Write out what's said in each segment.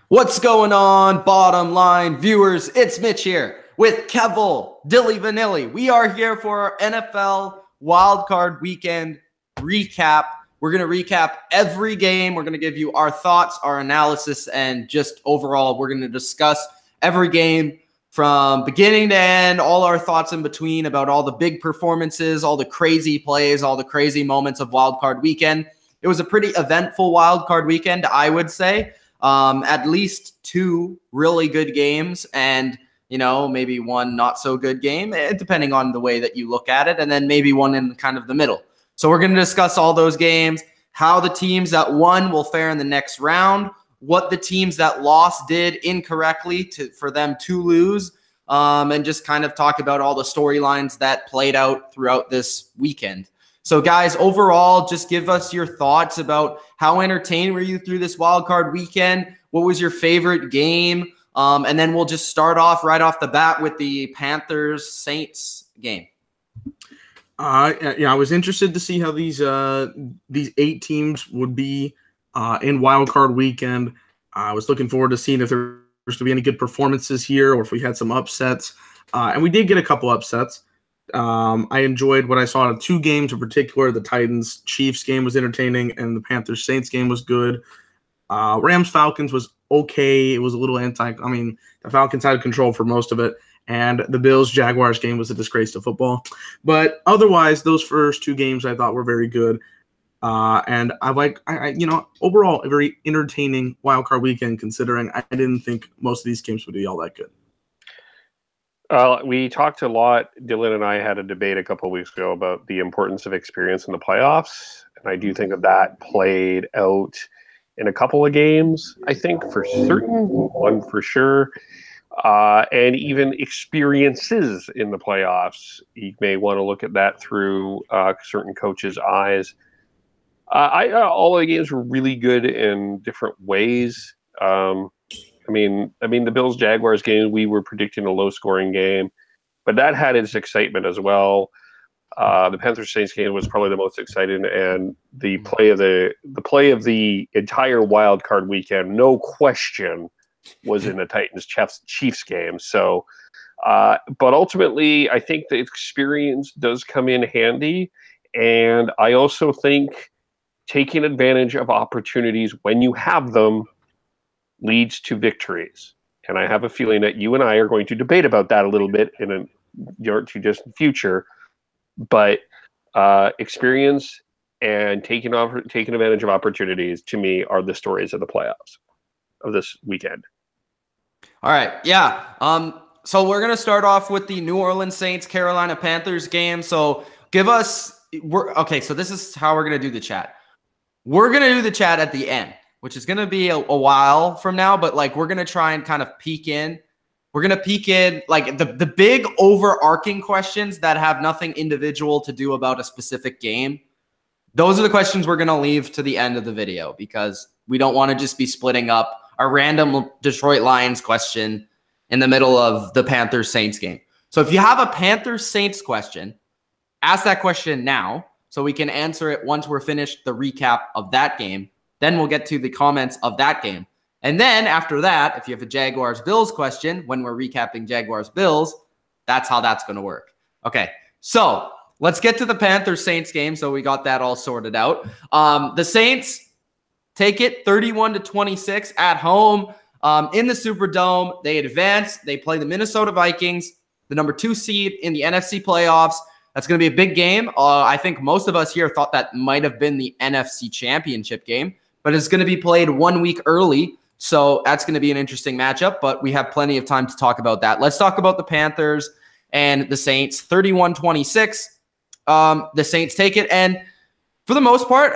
What's going on, bottom line viewers? It's Mitch here with Kevel, Dilly Vanilli. We are here for our NFL wildcard weekend recap. We're going to recap every game. We're going to give you our thoughts, our analysis, and just overall, we're going to discuss every game from beginning to end, all our thoughts in between about all the big performances, all the crazy plays, all the crazy moments of wildcard weekend. It was a pretty eventful wildcard weekend, I would say. At least two really good games and, maybe one not so good game, depending on the way that you look at it, and then maybe one in kind of the middle. So we're going to discuss all those games, how the teams that won will fare in the next round, what the teams that lost did incorrectly for them to lose, and just kind of talk about all the storylines that played out throughout this weekend. So, guys, overall, just give us your thoughts about how entertained were you through this wildcard weekend? What was your favorite game? And then we'll just start off right off the bat with the Panthers-Saints game. I was interested to see how these 8 teams would be in wildcard weekend. I was looking forward to seeing if there was going to be any good performances here or if we had some upsets. And we did get a couple upsets. I enjoyed what I saw in 2 games in particular. The Titans-Chiefs game was entertaining, and the Panthers-Saints game was good. Rams-Falcons was okay. It was a little the Falcons had control for most of it, and the Bills-Jaguars game was a disgrace to football. But otherwise, those first 2 games I thought were very good. And overall, a very entertaining wildcard weekend, considering I didn't think most of these games would be all that good. We talked a lot. Dylan and I had a debate a couple of weeks ago about the importance of experience in the playoffs. And I do think that played out in a couple of games, I think, for certain, one for sure. And even experiences in the playoffs. You may want to look at that through certain coaches' eyes. All of the games were really good in different ways. The Bills-Jaguars game, we were predicting a low-scoring game, but that had its excitement as well. The Panthers-Saints game was probably the most exciting, and the play of the entire wild card weekend, no question, was in the Titans-Chiefs game. So, but ultimately, I think the experience does come in handy, and I also think taking advantage of opportunities when you have them leads to victories. And I have a feeling that you and I are going to debate about that a little bit in a distant future. But experience and taking advantage of opportunities, to me, are the stories of the playoffs of this weekend. All right. Yeah. So we're going to start off with the New Orleans Saints, Carolina Panthers game. So so this is how we're going to do the chat. We're going to do the chat at the end, which is going to be a while from now, but we're going to try and kind of peek in. We're going to peek in the big overarching questions that have nothing individual to do about a specific game. Those are the questions we're going to leave to the end of the video because we don't want to just be splitting up a random Detroit Lions question in the middle of the Panthers-Saints game. So if you have a Panthers-Saints question, ask that question now so we can answer it once we're finished the recap of that game. Then we'll get to the comments of that game. And then after that, if you have a Jaguars-Bills question, when we're recapping Jaguars-Bills, that's how that's going to work. Okay, so let's get to the Panthers-Saints game. So we got that all sorted out. The Saints take it 31-26 at home in the Superdome. They advance. They play the Minnesota Vikings, the number 2 seed in the NFC playoffs. That's going to be a big game. I think most of us here thought that might have been the NFC Championship game, but it's going to be played 1 week early. So that's going to be an interesting matchup, but we have plenty of time to talk about that. Let's talk about the Panthers and the Saints. 31-26. The Saints take it. And for the most part,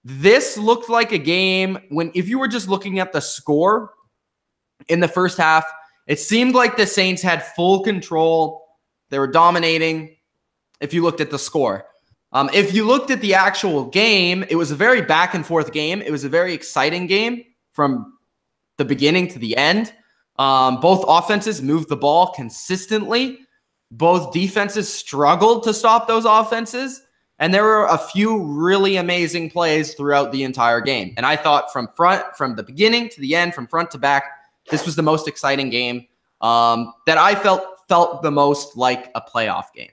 this looked like a game if you were just looking at the score in the first half, it seemed like the Saints had full control. They were dominating if you looked at the score. If you looked at the actual game, it was a very back and forth game. It was a very exciting game from the beginning to the end. Both offenses moved the ball consistently. Both defenses struggled to stop those offenses. And there were a few really amazing plays throughout the entire game. And I thought from the beginning to the end, from front to back, this was the most exciting game that I felt the most like a playoff game.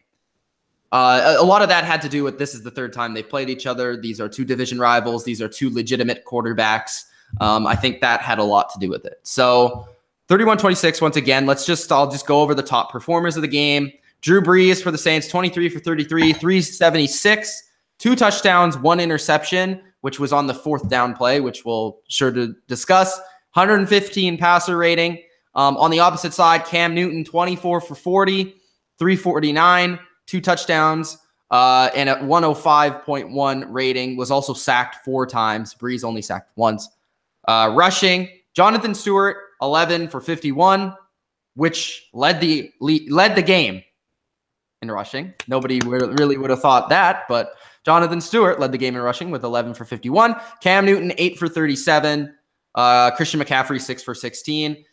A lot of that had to do with this is the third time they've played each other. These are two division rivals. These are two legitimate quarterbacks. I think that had a lot to do with it. So 31-26, once again, I'll just go over the top performers of the game. Drew Brees for the Saints, 23 for 33, 376, 2 touchdowns, 1 interception, which was on the 4th down play, which we'll sure to discuss. 115 passer rating. On the opposite side, Cam Newton, 24 for 40, 349, 2 touchdowns, and at 105.1 rating, was also sacked 4 times. Brees only sacked once. Rushing, Jonathan Stewart, 11 for 51, which led the game in rushing. Nobody really would have thought that, but Jonathan Stewart led the game in rushing with 11 for 51. Cam Newton, 8 for 37. Christian McCaffrey, 6 for 16.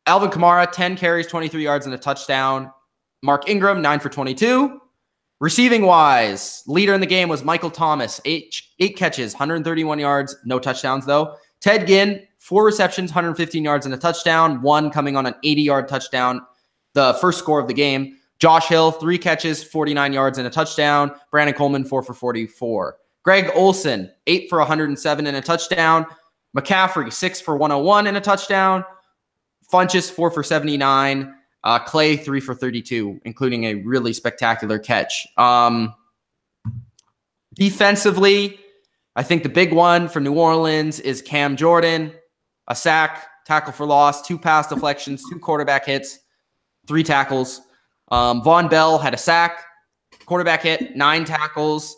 Alvin Kamara, 10 carries, 23 yards, and a touchdown. Mark Ingram, 9 for 22. Receiving-wise, leader in the game was Michael Thomas, 8 catches, 131 yards, no touchdowns, though. Ted Ginn, 4 receptions, 115 yards, and a touchdown, 1 coming on an 80-yard touchdown, the first score of the game. Josh Hill, 3 catches, 49 yards, and a touchdown. Brandon Coleman, 4 for 44. Greg Olsen, 8 for 107 and a touchdown. McCaffrey, 6 for 101 and a touchdown. Funchess, 4 for 79. Clay, 3 for 32, including a really spectacular catch. Defensively, I think the big one for New Orleans is Cam Jordan. A sack, tackle for loss, 2 pass deflections, 2 quarterback hits, 3 tackles. Von Bell had a sack, quarterback hit, 9 tackles.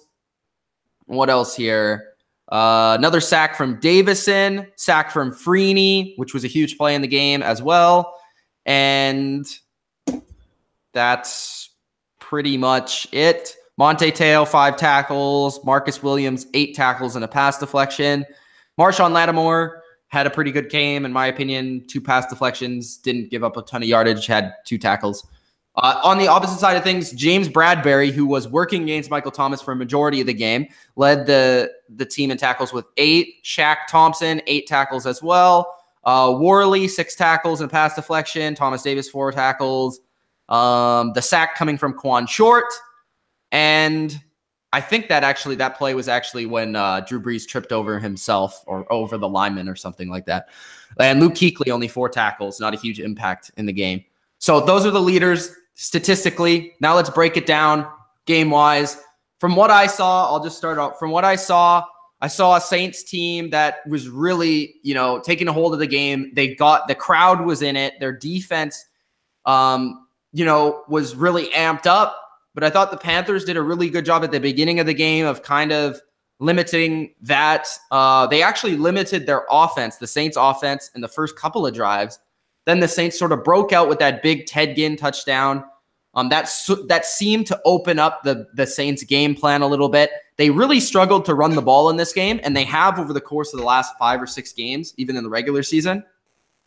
What else here? Another sack from Davison, sack from Freeney, which was a huge play in the game as well. And that's pretty much it. Monte Teo, 5 tackles. Marcus Williams, 8 tackles and a pass deflection. Marshawn Lattimore had a pretty good game, in my opinion. 2 pass deflections, didn't give up a ton of yardage, had 2 tackles. On the opposite side of things, James Bradbury, who was working against Michael Thomas for a majority of the game, led the team in tackles with 8. Shaq Thompson, 8 tackles as well. Worley, 6 tackles and pass deflection. Thomas Davis, 4 tackles. The sack coming from Quan Short. And I think that play was actually when Drew Brees tripped over himself or over the lineman or something like that. And Luke Kuechly, only 4 tackles, not a huge impact in the game. So those are the leaders statistically. Now let's break it down game-wise. From what I saw, I'll just start off. From what I saw a Saints team that was really, taking a hold of the game. The crowd was in it. Their defense, was really amped up. But I thought the Panthers did a really good job at the beginning of the game of kind of limiting that. They actually limited their offense, the Saints offense, in the first couple of drives. Then the Saints sort of broke out with that big Ted Ginn touchdown. That seemed to open up the Saints game plan a little bit. They really struggled to run the ball in this game, and they have over the course of the last 5 or 6 games, even in the regular season.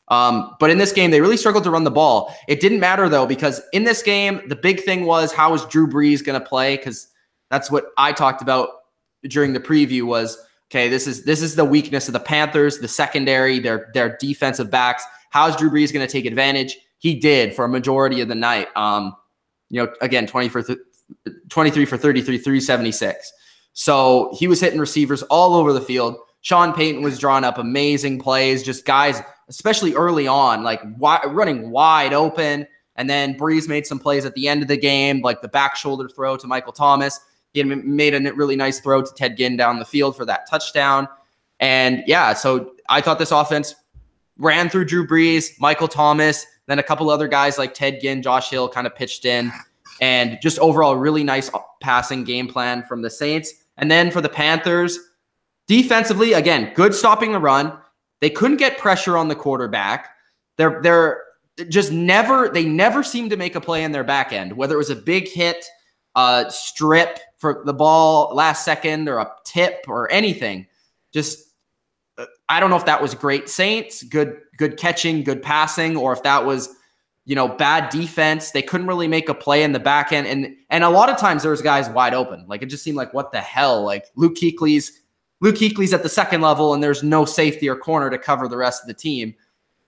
But in this game, they really struggled to run the ball. It didn't matter, though, because in this game, the big thing was how is Drew Brees going to play? Because that's what I talked about during the preview was, okay, this is the weakness of the Panthers, the secondary, their defensive backs. How is Drew Brees going to take advantage? He did for a majority of the night. Again, 23 for 33, 376. So he was hitting receivers all over the field. Sean Payton was drawing up amazing plays, just guys, especially early on, like running wide open. And then Brees made some plays at the end of the game, like the back shoulder throw to Michael Thomas. He made a really nice throw to Ted Ginn down the field for that touchdown. And yeah, so I thought this offense ran through Drew Brees, Michael Thomas, then a couple other guys like Ted Ginn, Josh Hill kind of pitched in, and just overall really nice passing game plan from the Saints. And then for the Panthers, defensively, again, good stopping the run. They couldn't get pressure on the quarterback. They never seemed to make a play in their back end, whether it was a big hit, strip for the ball last second, or a tip or anything. Just I don't know if that was great Saints, good catching, good passing, or if that was bad defense. They couldn't really make a play in the back end. And a lot of times there was guys wide open. Like, it just seemed like, what the hell? Like, Luke Kuechly's at the second level, and there's no safety or corner to cover the rest of the team.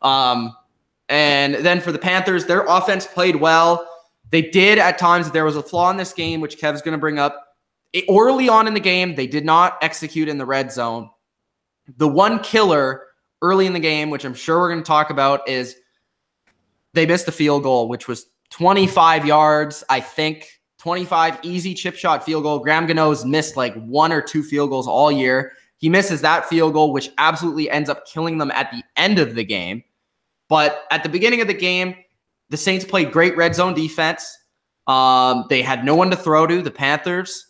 And then for the Panthers, their offense played well. They did at times. There was a flaw in this game, which Kev's going to bring up. Early on in the game, they did not execute in the red zone. The one killer early in the game, which I'm sure we're going to talk about, is they missed a field goal, which was 25 yards, I think. 25 easy chip shot field goal. Graham Gano's missed like 1 or 2 field goals all year. He misses that field goal, which absolutely ends up killing them at the end of the game. But at the beginning of the game, the Saints played great red zone defense. They had no one to throw to. The Panthers,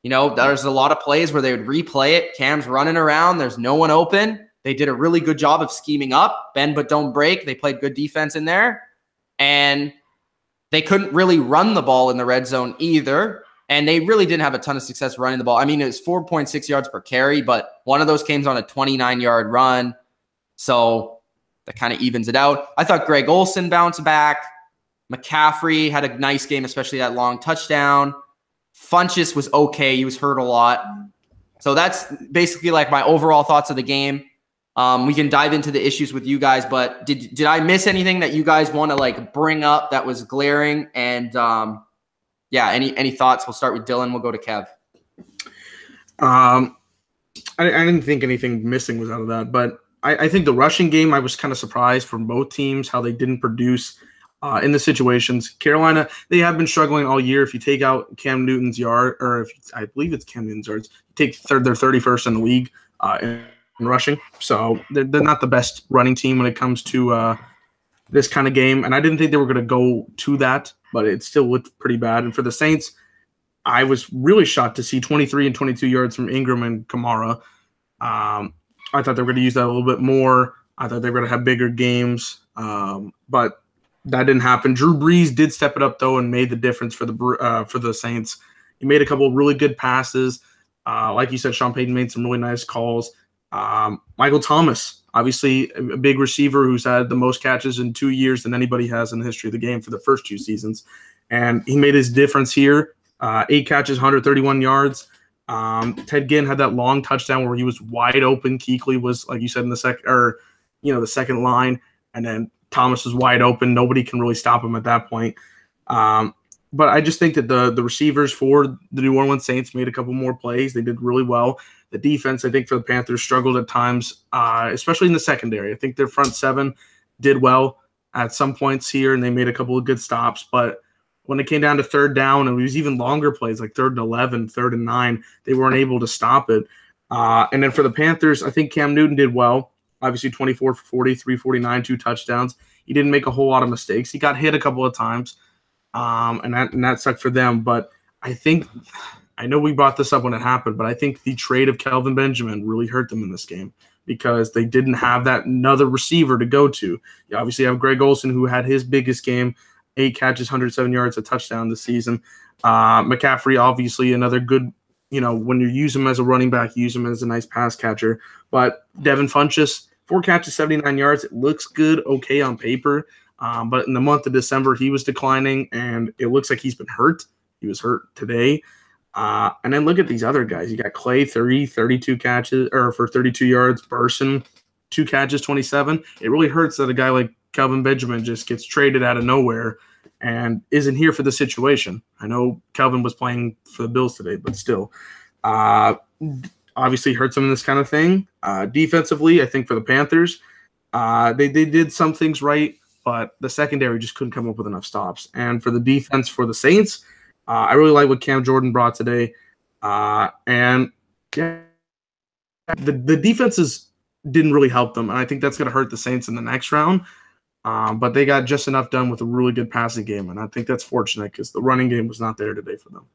there's a lot of plays where they would replay it. Cam's running around. There's no one open. They did a really good job of scheming up. Bend but don't break. They played good defense in there. And they couldn't really run the ball in the red zone either. And they really didn't have a ton of success running the ball. I mean, it was 4.6 yards per carry, but one of those came on a 29-yard run. So that kind of evens it out. I thought Greg Olsen bounced back. McCaffrey had a nice game, especially that long touchdown. Funchess was okay. He was hurt a lot. So that's basically like my overall thoughts of the game. We can dive into the issues with you guys, but did I miss anything that you guys want to like bring up that was glaring? And any thoughts? We'll start with Dylan. We'll go to Kev. I didn't think anything missing was out of that, but I think the rushing game, I was kind of surprised from both teams how they didn't produce in the situations. Carolina, they have been struggling all year. If you take out Cam Newton's yard, or I believe it's Cam Newton's yards, you take they're 31st in the league in rushing. So they're not the best running team when it comes to this kind of game. And I didn't think they were going to go to that, but it still looked pretty bad. And for the Saints, I was really shocked to see 23 and 22 yards from Ingram and Kamara. I thought they were going to use that a little bit more. I thought they were going to have bigger games, but that didn't happen. Drew Brees did step it up, though, and made the difference for the Saints. He made a couple of really good passes. Like you said, Sean Payton made some really nice calls. Michael Thomas, obviously a big receiver who's had the most catches in 2 years than anybody has in the history of the game for the first 2 seasons. And he made his difference here. 8 catches, 131 yards. Ted Ginn had that long touchdown where he was wide open. Kuechly was, like you said, in the second line. And then Thomas was wide open. Nobody can really stop him at that point. But I just think that the receivers for the New Orleans Saints made a couple more plays. They did really well. The defense, I think, for the Panthers struggled at times, especially in the secondary. I think their front seven did well at some points here, and they made a couple of good stops. But when it came down to third down, and it was even longer plays, like 3rd and 11, 3rd and 9, they weren't able to stop it. And then for the Panthers, I think Cam Newton did well. Obviously 24 for 40, 349, 2 touchdowns. He didn't make a whole lot of mistakes. He got hit a couple of times, and that sucked for them. But I know we brought this up when it happened, but I think the trade of Kelvin Benjamin really hurt them in this game because they didn't have that another receiver to go to. You obviously have Greg Olsen, who had his biggest game, 8 catches, 107 yards, a touchdown this season. McCaffrey, obviously another good, when you use him as a running back, you use him as a nice pass catcher. But Devin Funchess, 4 catches, 79 yards. It looks good, okay on paper. But in the month of December, he was declining, and it looks like he's been hurt. He was hurt today. And then look at these other guys. You got Clay, 32 catches, or for 32 yards. Burson, 2 catches, 27. It really hurts that a guy like Kelvin Benjamin just gets traded out of nowhere and isn't here for the situation. I know Kelvin was playing for the Bills today, but still. Obviously hurts them in this kind of thing. Defensively, I think for the Panthers, they did some things right, but the secondary just couldn't come up with enough stops. And for the defense for the Saints, I really like what Cam Jordan brought today. And yeah, the defenses didn't really help them, and I think that's going to hurt the Saints in the next round. But they got just enough done with a really good passing game, and I think that's fortunate because the running game was not there today for them.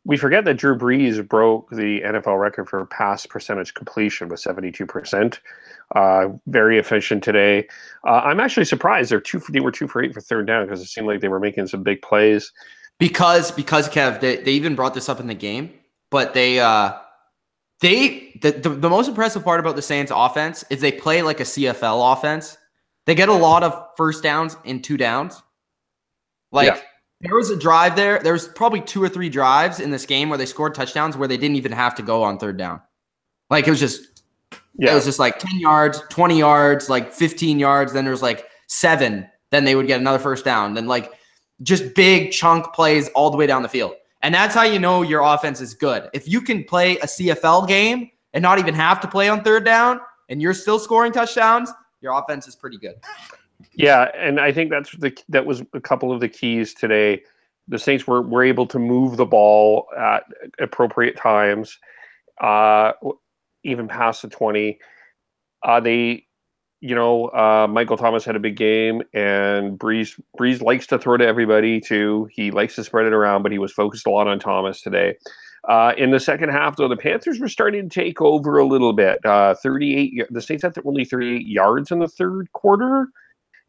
We forget that Drew Brees broke the NFL record for pass percentage completion with 72%. Very efficient today. I'm actually surprised they were 2 for 8 for third down because it seemed like they were making some big plays. Because Kev, they even brought this up in the game, but the most impressive part about the Saints offense is they play like a CFL offense. They get a lot of first downs in 2 downs. Like, there was a drive there. There was probably 2 or 3 drives in this game where they scored touchdowns where they didn't even have to go on 3rd down. Like, it was just like 10 yards, 20 yards, like 15 yards. Then there's like 7. Then they would get another first down. Then like just big chunk plays all the way down the field. And that's how you know your offense is good. If you can play a CFL game and not even have to play on 3rd down and you're still scoring touchdowns, your offense is pretty good. Yeah, and I think that was a couple of the keys today. The Saints were able to move the ball at appropriate times, even past the 20. Michael Thomas had a big game, and Breeze likes to throw to everybody too. He likes to spread it around, but he was focused a lot on Thomas today. In the second half, though, the Panthers were starting to take over a little bit. The Saints had only 38 yards in the 3rd quarter,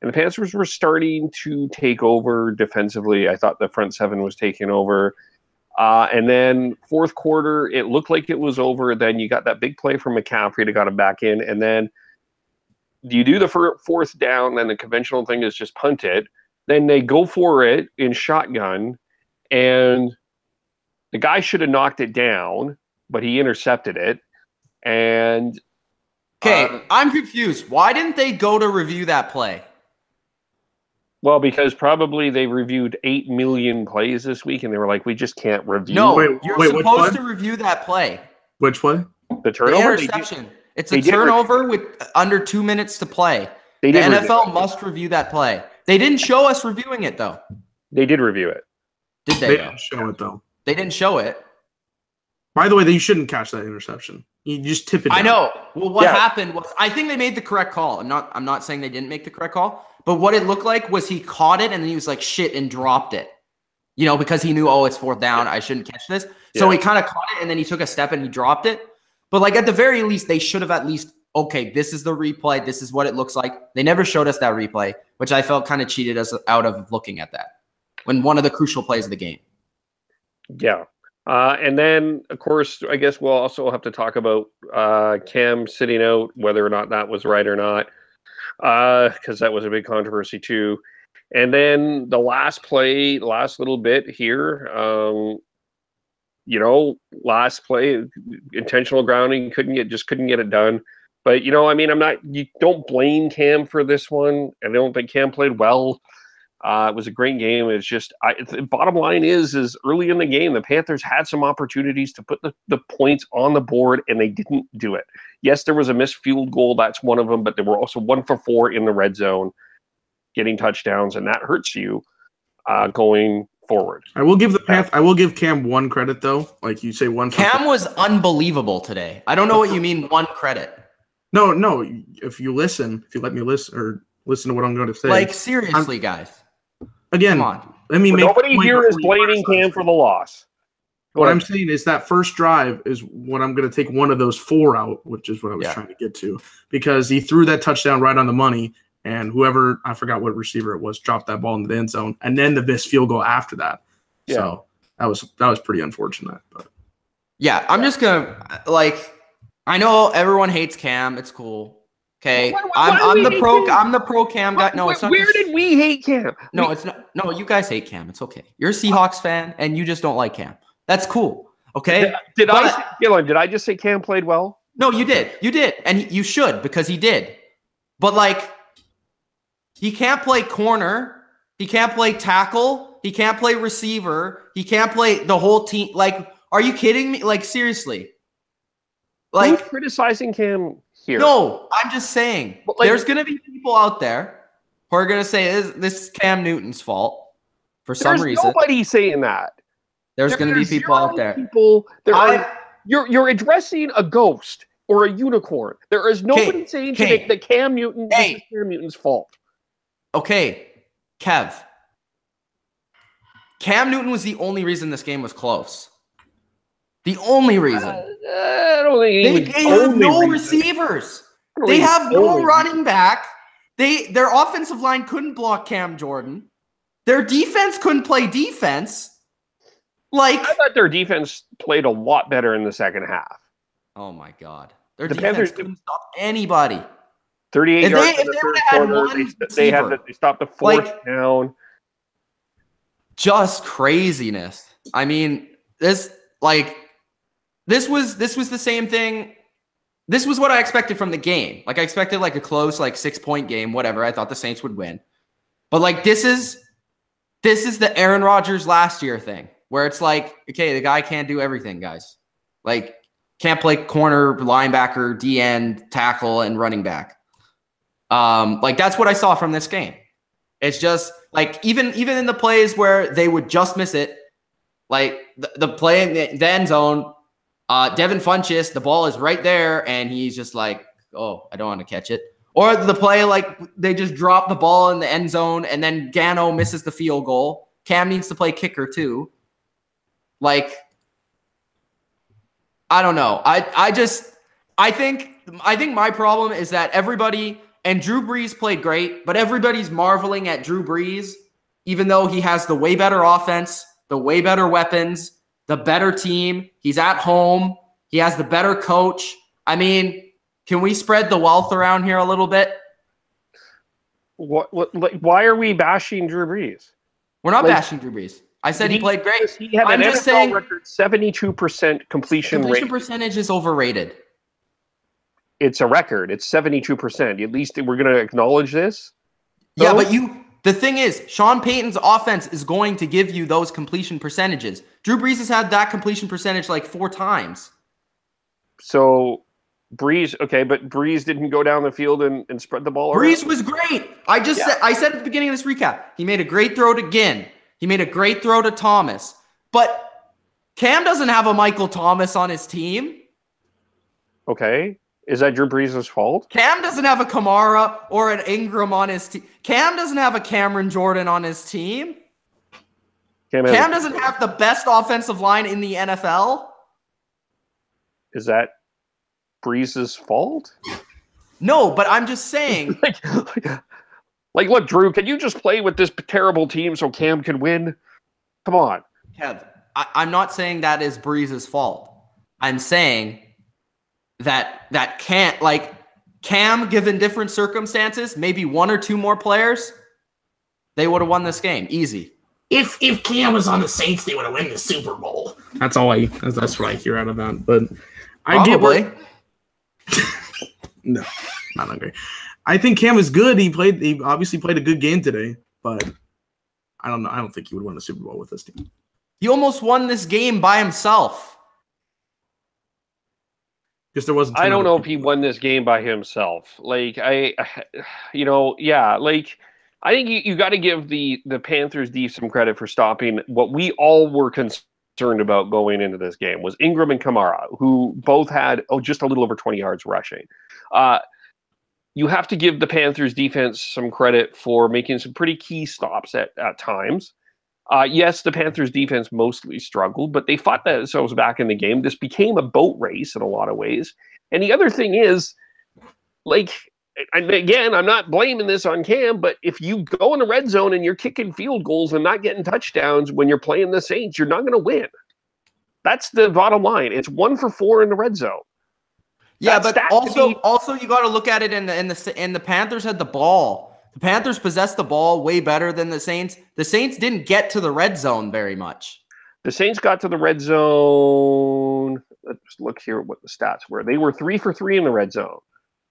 and the Panthers were starting to take over defensively. I thought the front 7 was taking over. And then 4th quarter, it looked like it was over. Then you got that big play from McCaffrey that got him back in, and then you do the 4th down, then the conventional thing is just punt it. Then they go for it in shotgun, and the guy should have knocked it down, but he intercepted it. And I'm confused. Why didn't they go to review that play? Well, because probably they reviewed 8 million plays this week, and they were like, we just can't review. No, you're supposed to review that play. Which play? The turnover? The interception. It's a turnover with under 2 minutes to play. The NFL must review that play. They didn't show us reviewing it, though. They did review it. Did they? They didn't show it, though. They didn't show it. By the way, you shouldn't catch that interception. You just tip it down. I know. Well, what happened was, I think they made the correct call. I'm not saying they didn't make the correct call, but what it looked like was he caught it and then he was like, shit, and dropped it. Because he knew, it's 4th down. I shouldn't catch this. So he kind of caught it and then he took a step and he dropped it. But like at the very least, they should have at least, this is the replay. This is what it looks like. They never showed us that replay, which I felt kind of cheated us out of looking at that when one of the crucial plays of the game. Yeah. And then, of course, I guess we'll also have to talk about Cam sitting out, whether or not that was right or not, because that was a big controversy too. And then the last little bit here, last play, intentional grounding, couldn't get it done. But, you don't blame Cam for this one. I don't think Cam played well. It was a great game. It's just, the bottom line is early in the game, the Panthers had some opportunities to put the points on the board, and they didn't do it. Yes, there was a missed field goal. That's one of them, but there were also 1 for 4 in the red zone, getting touchdowns, and that hurts you going forward. I will give Cam one credit, though. Like you say, Cam was unbelievable today. I don't know what you mean, one credit. No. If you let me listen to what I'm going to say. Like, seriously, guys. Again, come on. Nobody here is blaming Cam for the loss. What I'm saying is that first drive is what I'm going to take one of those 4 out, which is what I was trying to get to, because he threw that touchdown right on the money, and whoever, I forgot what receiver it was, dropped that ball in the end zone, and then the missed field goal after that. Yeah. So that was pretty unfortunate. But yeah, I'm just gonna I know everyone hates Cam. It's cool. Okay, I'm the pro Cam guy. No, it's not. Where did we hate Cam? No, it's not. No, you guys hate Cam. It's okay. You're a Seahawks fan and you just don't like Cam. That's cool. Okay. Did I just say Cam played well? No, you did, and you should, because he did. But he can't play corner. He can't play tackle. He can't play receiver. He can't play the whole team. Are you kidding me? Seriously. Who's criticizing Cam here? No, I'm just saying. There's going to be people out there who are going to say this is Cam Newton's fault for some reason. There's nobody saying that. There's going to be people out there. You're addressing a ghost or a unicorn. There is nobody saying today that Cam Newton is Cam Newton's fault. Okay, Kev. Cam Newton was the only reason this game was close. The only reason. I don't think they have no receivers. They have no running back. Their offensive line couldn't block Cam Jordan. Their defense couldn't play defense. I thought their defense played a lot better in the second half. Oh my God. Their defense couldn't stop anybody. 38 yards in the third quarter. They stopped the fourth down. Just craziness. I mean, this was the same thing. This was what I expected from the game. Like I expected like a close, like 6-point game, whatever. I thought the Saints would win. But like this is the Aaron Rodgers last year thing where it's like, okay, the guy can't do everything, guys. Like can't play corner, linebacker, D-end, tackle, and running back. Like that's what I saw from this game. It's just like even in the plays where they would just miss it, like the play in the end zone, Devin Funchess, the ball is right there, and he's just like, oh, I don't want to catch it. Or the play like they just drop the ball in the end zone, and then Gano misses the field goal. Cam needs to play kicker too. Like, I don't know. I think my problem is that everybody. And Drew Brees played great, but everybody's marveling at Drew Brees, even though he has the way better offense, the way better weapons, the better team. He's at home. He has the better coach. I mean, can we spread the wealth around here a little bit? Why are we bashing Drew Brees? We're not bashing Drew Brees. I said he played great. He had an NFL record 72% completion rate. Completion percentage is overrated. It's a record. It's 72%. At least we're going to acknowledge this. Yeah, but the thing is, Sean Payton's offense is going to give you those completion percentages. Drew Brees has had that completion percentage like 4 times. So Brees, okay, but Brees didn't go down the field and spread the ball around. Brees was great. I said at the beginning of this recap, he made a great throw to Ginn. He made a great throw to Thomas. But Cam doesn't have a Michael Thomas on his team. Okay. Is that Drew Brees' fault? Cam doesn't have a Kamara or an Ingram on his team. Cam doesn't have a Cameron Jordan on his team. Cam doesn't have the best offensive line in the NFL. Is that Brees' fault? No, but I'm just saying. like, look, Drew, can you just play with this terrible team so Cam can win? Come on. Kev, I'm not saying that is Brees' fault. I'm saying that can't, like, Cam, given different circumstances, maybe 1 or 2 more players, they would have won this game. Easy. If Cam was on the Saints, they would have won the Super Bowl. That's what I hear out of that. But I get where no, not hungry. I think Cam is good. He obviously played a good game today, but I don't know. I don't think he would win the Super Bowl with this team. He almost won this game by himself. Because there wasn't. I don't know if he won this game by himself. Like I think you got to give the Panthers D some credit for stopping what we all were concerned about going into this game was Ingram and Kamara, who both had just a little over 20 yards rushing. You have to give the Panthers defense some credit for making some pretty key stops at times. Yes, the Panthers defense mostly struggled, but they fought themselves back in the game. This became a boat race in a lot of ways. And the other thing is, like, and again, I'm not blaming this on Cam, but if you go in the red zone and you're kicking field goals and not getting touchdowns when you're playing the Saints, you're not going to win. That's the bottom line. It's 1 for 4 in the red zone. Yeah, but also you got to look at it in the Panthers had the ball. The Panthers possessed the ball way better than the Saints. The Saints didn't get to the red zone very much. The Saints got to the red zone. Let's look here at what the stats were. They were 3 for 3 in the red zone.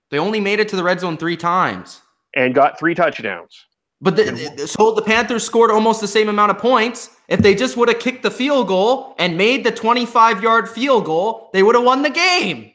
They only made it to the red zone 3 times. And got 3 touchdowns. But so the Panthers scored almost the same amount of points. If they just would have kicked the field goal and made the 25-yard field goal, they would have won the game.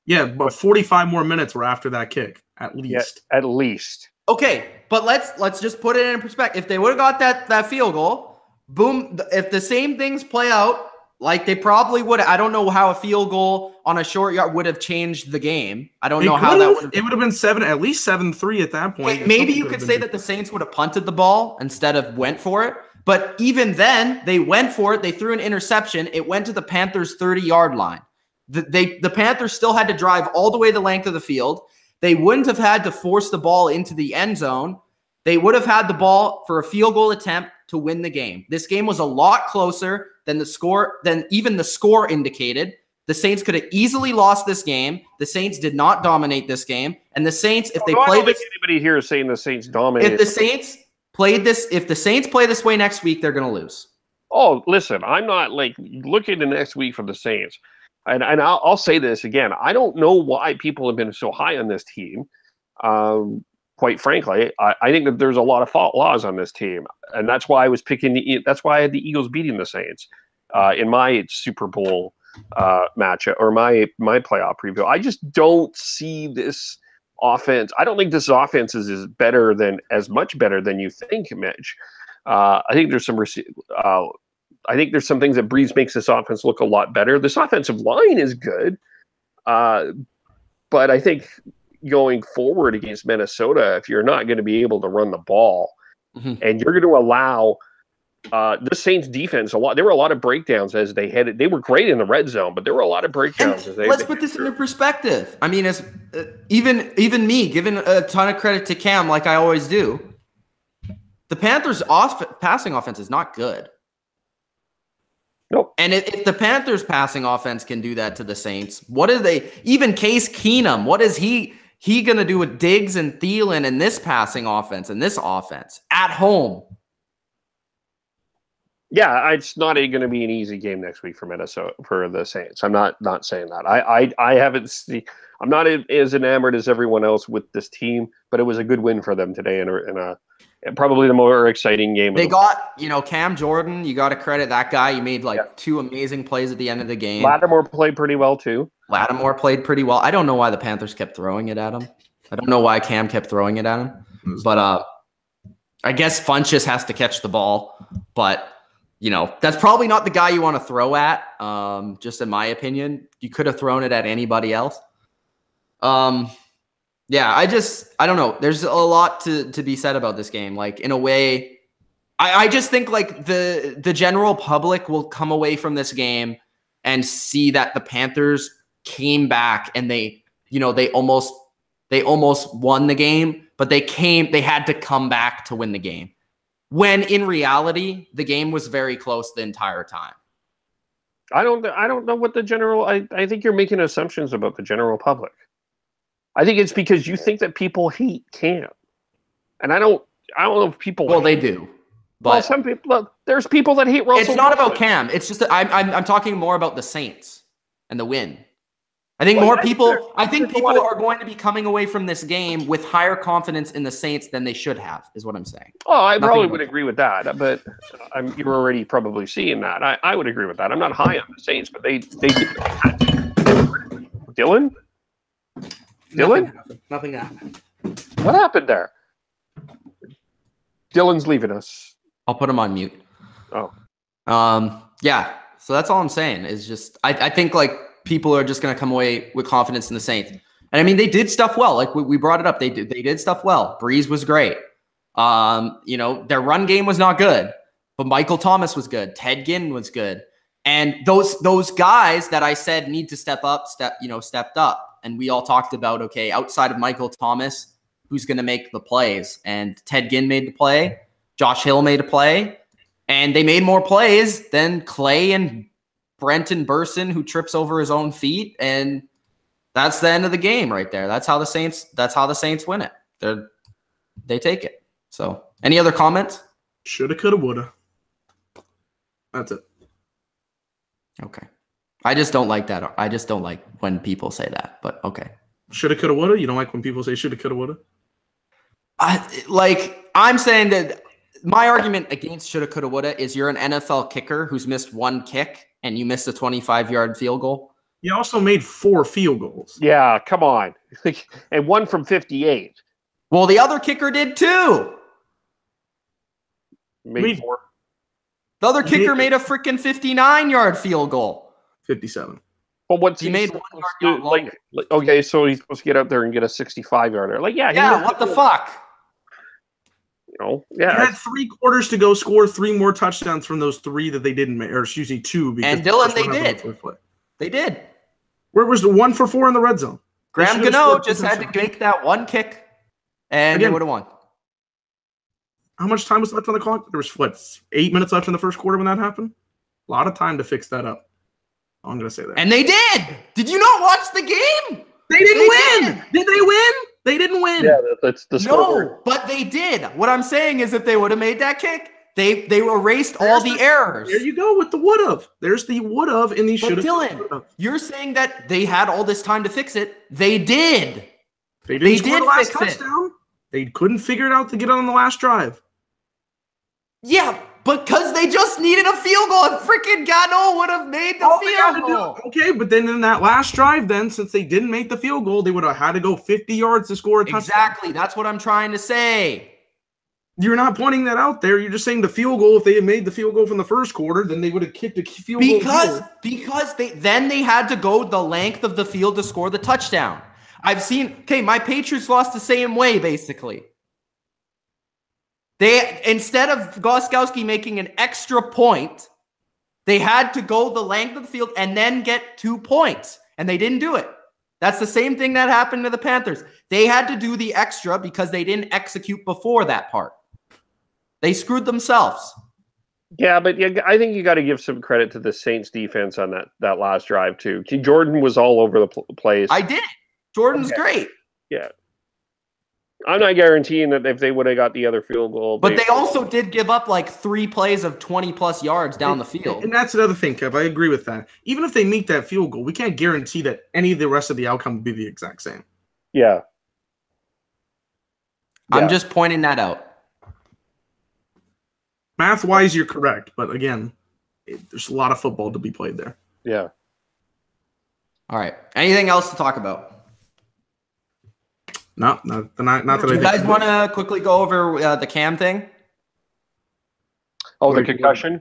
Yeah, but 45 more minutes were after that kick, at least. Yeah, at least. Okay, but let's just put it in perspective. If they would have got that field goal, boom, if the same things play out, like they probably would. I don't know how a field goal on a short yard would have changed the game. I don't know how that would have. It would have been at least 7-3 at that point. Maybe you could say that the Saints would have punted the ball instead of went for it. But even then, they went for it. They threw an interception. It went to the Panthers' 30-yard line. The Panthers still had to drive all the way the length of the field. They wouldn't have had to force the ball into the end zone. They would have had the ball for a field goal attempt to win the game. This game was a lot closer than even the score indicated. The Saints could have easily lost this game. The Saints did not dominate this game. And the Saints, if they I play don't this, think anybody here is saying the Saints dominated. if the Saints play this way next week, they're going to lose. Oh, listen, I'm not like looking to next week for the Saints. And I'll say this again. I don't know why people have been so high on this team. Quite frankly, I think that there's a lot of fault laws on this team. And that's why I was that's why I had the Eagles beating the Saints in my Super Bowl matchup or my playoff preview. I just don't see this offense. I don't think this offense is as much better than you think, Mitch. I think there's some things that Breeze makes this offense look a lot better. This offensive line is good, but I think going forward against Minnesota, if you're not going to be able to run the ball, and you're going to allow the Saints defense there were a lot of breakdowns as they headed. They were great in the red zone, but there were a lot of breakdowns. Let's put this into perspective. I mean, as even me, giving a ton of credit to Cam, like I always do, the Panthers' passing offense is not good. Nope. And if the Panthers' passing offense can do that to the Saints, what are they? Even Case Keenum, what is he going to do with Diggs and Thielen and this passing offense and this offense at home? Yeah, it's not going to be an easy game next week for the Saints. I'm not saying that. I haven't seen. I'm not as enamored as everyone else with this team, but it was a good win for them today in a probably the more exciting game. They got, Cam Jordan. You got to credit that guy. He made two amazing plays at the end of the game. Lattimore played pretty well too. Lattimore played pretty well. I don't know why the Panthers kept throwing it at him. I don't know why Cam kept throwing it at him. But I guess Funchess has to catch the ball. But that's probably not the guy you want to throw at. Just in my opinion, you could have thrown it at anybody else. Yeah, I don't know. There's a lot to be said about this game. Like, in a way, I just think like the general public will come away from this game and see that the Panthers came back and they almost won the game, but they had to come back to win the game. When in reality, the game was very close the entire time. I don't know what the general. I think you're making assumptions about the general public. I think it's because you think that people hate Cam, and I don't know if people. Well, they do, but some people. There's people that hate Russell. It's not about Cam. It's just that I'm talking more about the Saints and the win. I think people are going to be coming away from this game with higher confidence in the Saints than they should have, is what I'm saying. Oh, I probably would agree with that, but you're already probably seeing that. I would agree with that. I'm not high on the Saints, but they Dylan? Nothing happened. What happened there? Dylan's leaving us. I'll put him on mute. Oh. Yeah. So that's all I'm saying is just I think like people are just going to come away with confidence in the Saints. And I mean, they did stuff well. Like we brought it up. They did stuff well. Breeze was great. Their run game was not good, but Michael Thomas was good. Ted Ginn was good. And those guys that I said need to step up, stepped up. And we all talked about, okay, outside of Michael Thomas, who's going to make the plays? And Ted Ginn made the play. Josh Hill made a play. And they made more plays than Clay and Brenton Burson, who trips over his own feet. And that's the end of the game right there. That's how the Saints win it. They take it. So any other comments? Shoulda, coulda, woulda. That's it. Okay. I just don't like that. I just don't like when people say that, but okay. Shoulda, coulda, woulda? You don't like when people say shoulda, coulda, woulda? I'm saying that my argument against shoulda, coulda, woulda is you're an NFL kicker who's missed one kick and you missed a 25-yard field goal. You also made 4 field goals. Yeah, come on. And one from 58. Well, the other kicker did too. Made 4. The other kicker made a freaking 59-yard field goal. 57. But what's he made 1 yard like okay, so he's supposed to get out there and get a 65-yarder. Like, yeah, what the fuck? Yeah. He had 3 quarters to go, score 3 more touchdowns from those 3 that they didn't make, or excuse me, 2. And Dylan, they did. They did. Where was the 1 for 4 in the red zone? Graham Gano just had to make that one kick, and they would have won. How much time was left on the clock? There was 8 minutes left in the first quarter when that happened. A lot of time to fix that up. I'm going to say that. And they did. Did you not watch the game? They didn't win. Did they win? They didn't win. Yeah, that's the scoreboard. No, but they did. What I'm saying is if they would have made that kick, they erased all the errors. There you go with the would have. There's the would have and the should have. Dylan, you're saying that they had all this time to fix it. They did. They didn't score the last touchdown. They couldn't figure it out to get on the last drive. Yeah, because they just needed a field goal and freaking Gano would have made the field goal. Okay, but then in that last drive, since they didn't make the field goal, they would have had to go 50 yards to score a touchdown. Exactly. That's what I'm trying to say. You're not pointing that out there. You're just saying the field goal, if they had made the field goal from the first quarter, then they would have kicked a field goal. Because they had to go the length of the field to score the touchdown. I've seen, my Patriots lost the same way, basically. They, instead of Gostkowski making an extra point, they had to go the length of the field and then get 2 points, and they didn't do it. That's the same thing that happened to the Panthers. They had to do the extra because they didn't execute before that part. They screwed themselves. Yeah, but I think you got to give some credit to the Saints defense on that last drive too. Jordan was all over the place. I did. Jordan's great. Yeah. I'm not guaranteeing that if they would have got the other field goal. But they also did give up like 3 plays of 20-plus yards down the field. And that's another thing, Kev. I agree with that. Even if they meet that field goal, we can't guarantee that any of the rest of the outcome would be the exact same. Yeah. I'm just pointing that out. Math-wise, you're correct. But again, there's a lot of football to be played there. Yeah. All right. Anything else to talk about? No, not that I think. Do you guys want to quickly go over the Cam thing? Oh, the concussion?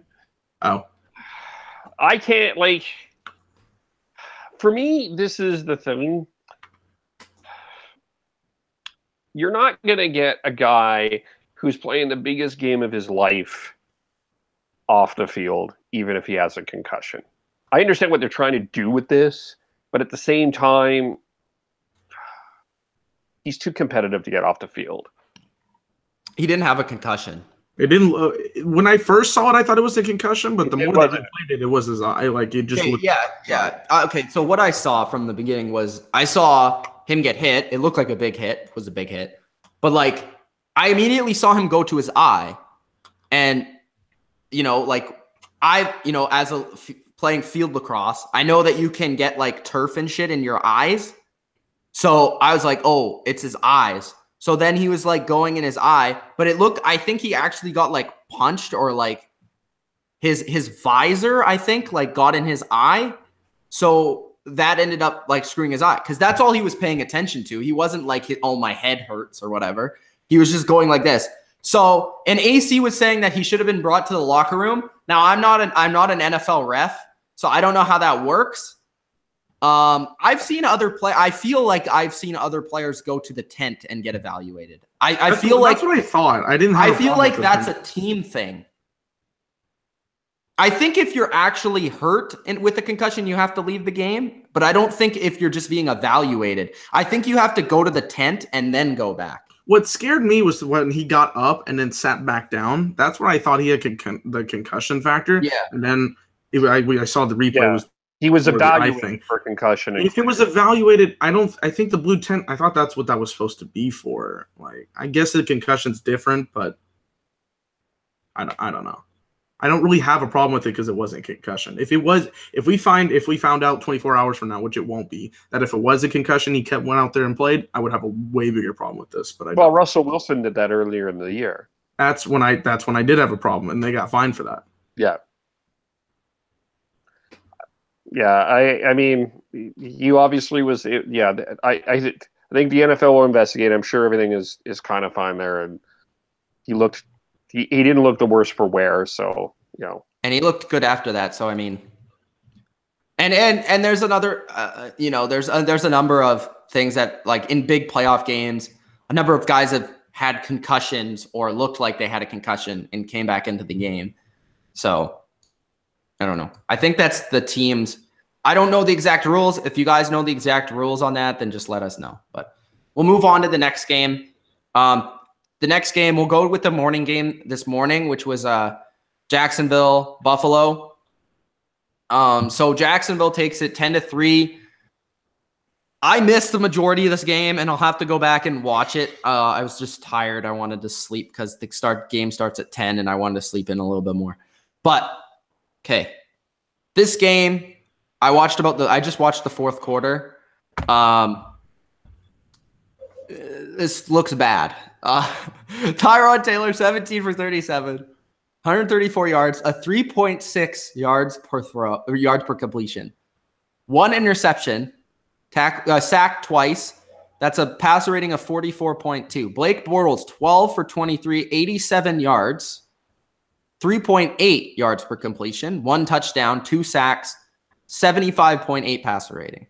Oh. I can't, for me, this is the thing. You're not going to get a guy who's playing the biggest game of his life off the field, even if he has a concussion. I understand what they're trying to do with this, but at the same time, he's too competitive to get off the field. He didn't have a concussion. It didn't. When I first saw it, I thought it was a concussion, but the more that I played it was his eye. It just looked. Yeah. Okay, so what I saw from the beginning was I saw him get hit. It looked like a big hit. It was a big hit. But, I immediately saw him go to his eye. And, as playing field lacrosse, I know that you can get, turf and shit in your eyes. So I was like, oh, it's his eyes. So then he was going in his eye, but I think he actually got punched or his visor, I think got in his eye. So that ended up screwing his eye because that's all he was paying attention to. He wasn't oh, my head hurts or whatever. He was just going like this. So, and AC was saying that he should have been brought to the locker room. Now I'm not an NFL ref, so I don't know how that works. I've seen I feel like I've seen other players go to the tent and get evaluated. I feel like that's what I thought. I feel like that's a team thing. I think if you're actually hurt with a concussion, you have to leave the game. But I don't think if you're just being evaluated. I think you have to go to the tent and then go back. What scared me was when he got up and then sat back down. That's where I thought he had the concussion factor. Yeah. And then I saw the replay. Yeah. He was evaluated for concussion. If it was evaluated, I think the blue tent, I thought that's what that was supposed to be for. I guess the concussion's different, but I don't know. I don't really have a problem with it because it wasn't a concussion. If we found out 24 hours from now, which it won't be, that if it was a concussion, he went out there and played, I would have a way bigger problem with this. But Russell Wilson did that earlier in the year. That's when I did have a problem, and they got fined for that. Yeah. Yeah, I mean, you obviously was. Yeah, I think the NFL will investigate. I'm sure everything is kind of fine there, and he didn't look the worst for wear. So and he looked good after that. So I mean, and there's another, there's a number of things that in big playoff games, a number of guys have had concussions or looked like they had a concussion and came back into the game. So I don't know. I think that's the teams. I don't know the exact rules. If you guys know the exact rules on that, then just let us know. But we'll move on to the next game. The next game, we'll go with the morning game this morning, which was Jacksonville, Buffalo. So Jacksonville takes it 10-3. I missed the majority of this game, and I'll have to go back and watch it. I was just tired. I wanted to sleep because the game starts at 10, and I wanted to sleep in a little bit more. But, okay. This game, I just watched the fourth quarter. This looks bad. Tyrod Taylor, 17 for 37, 134 yards, a 3.6 yards per completion. One interception. Sacked twice. That's a passer rating of 44.2. Blake Bortles, 12 for 23, 87 yards, 3.8 yards per completion, one touchdown, 2 sacks, 75.8 passer rating.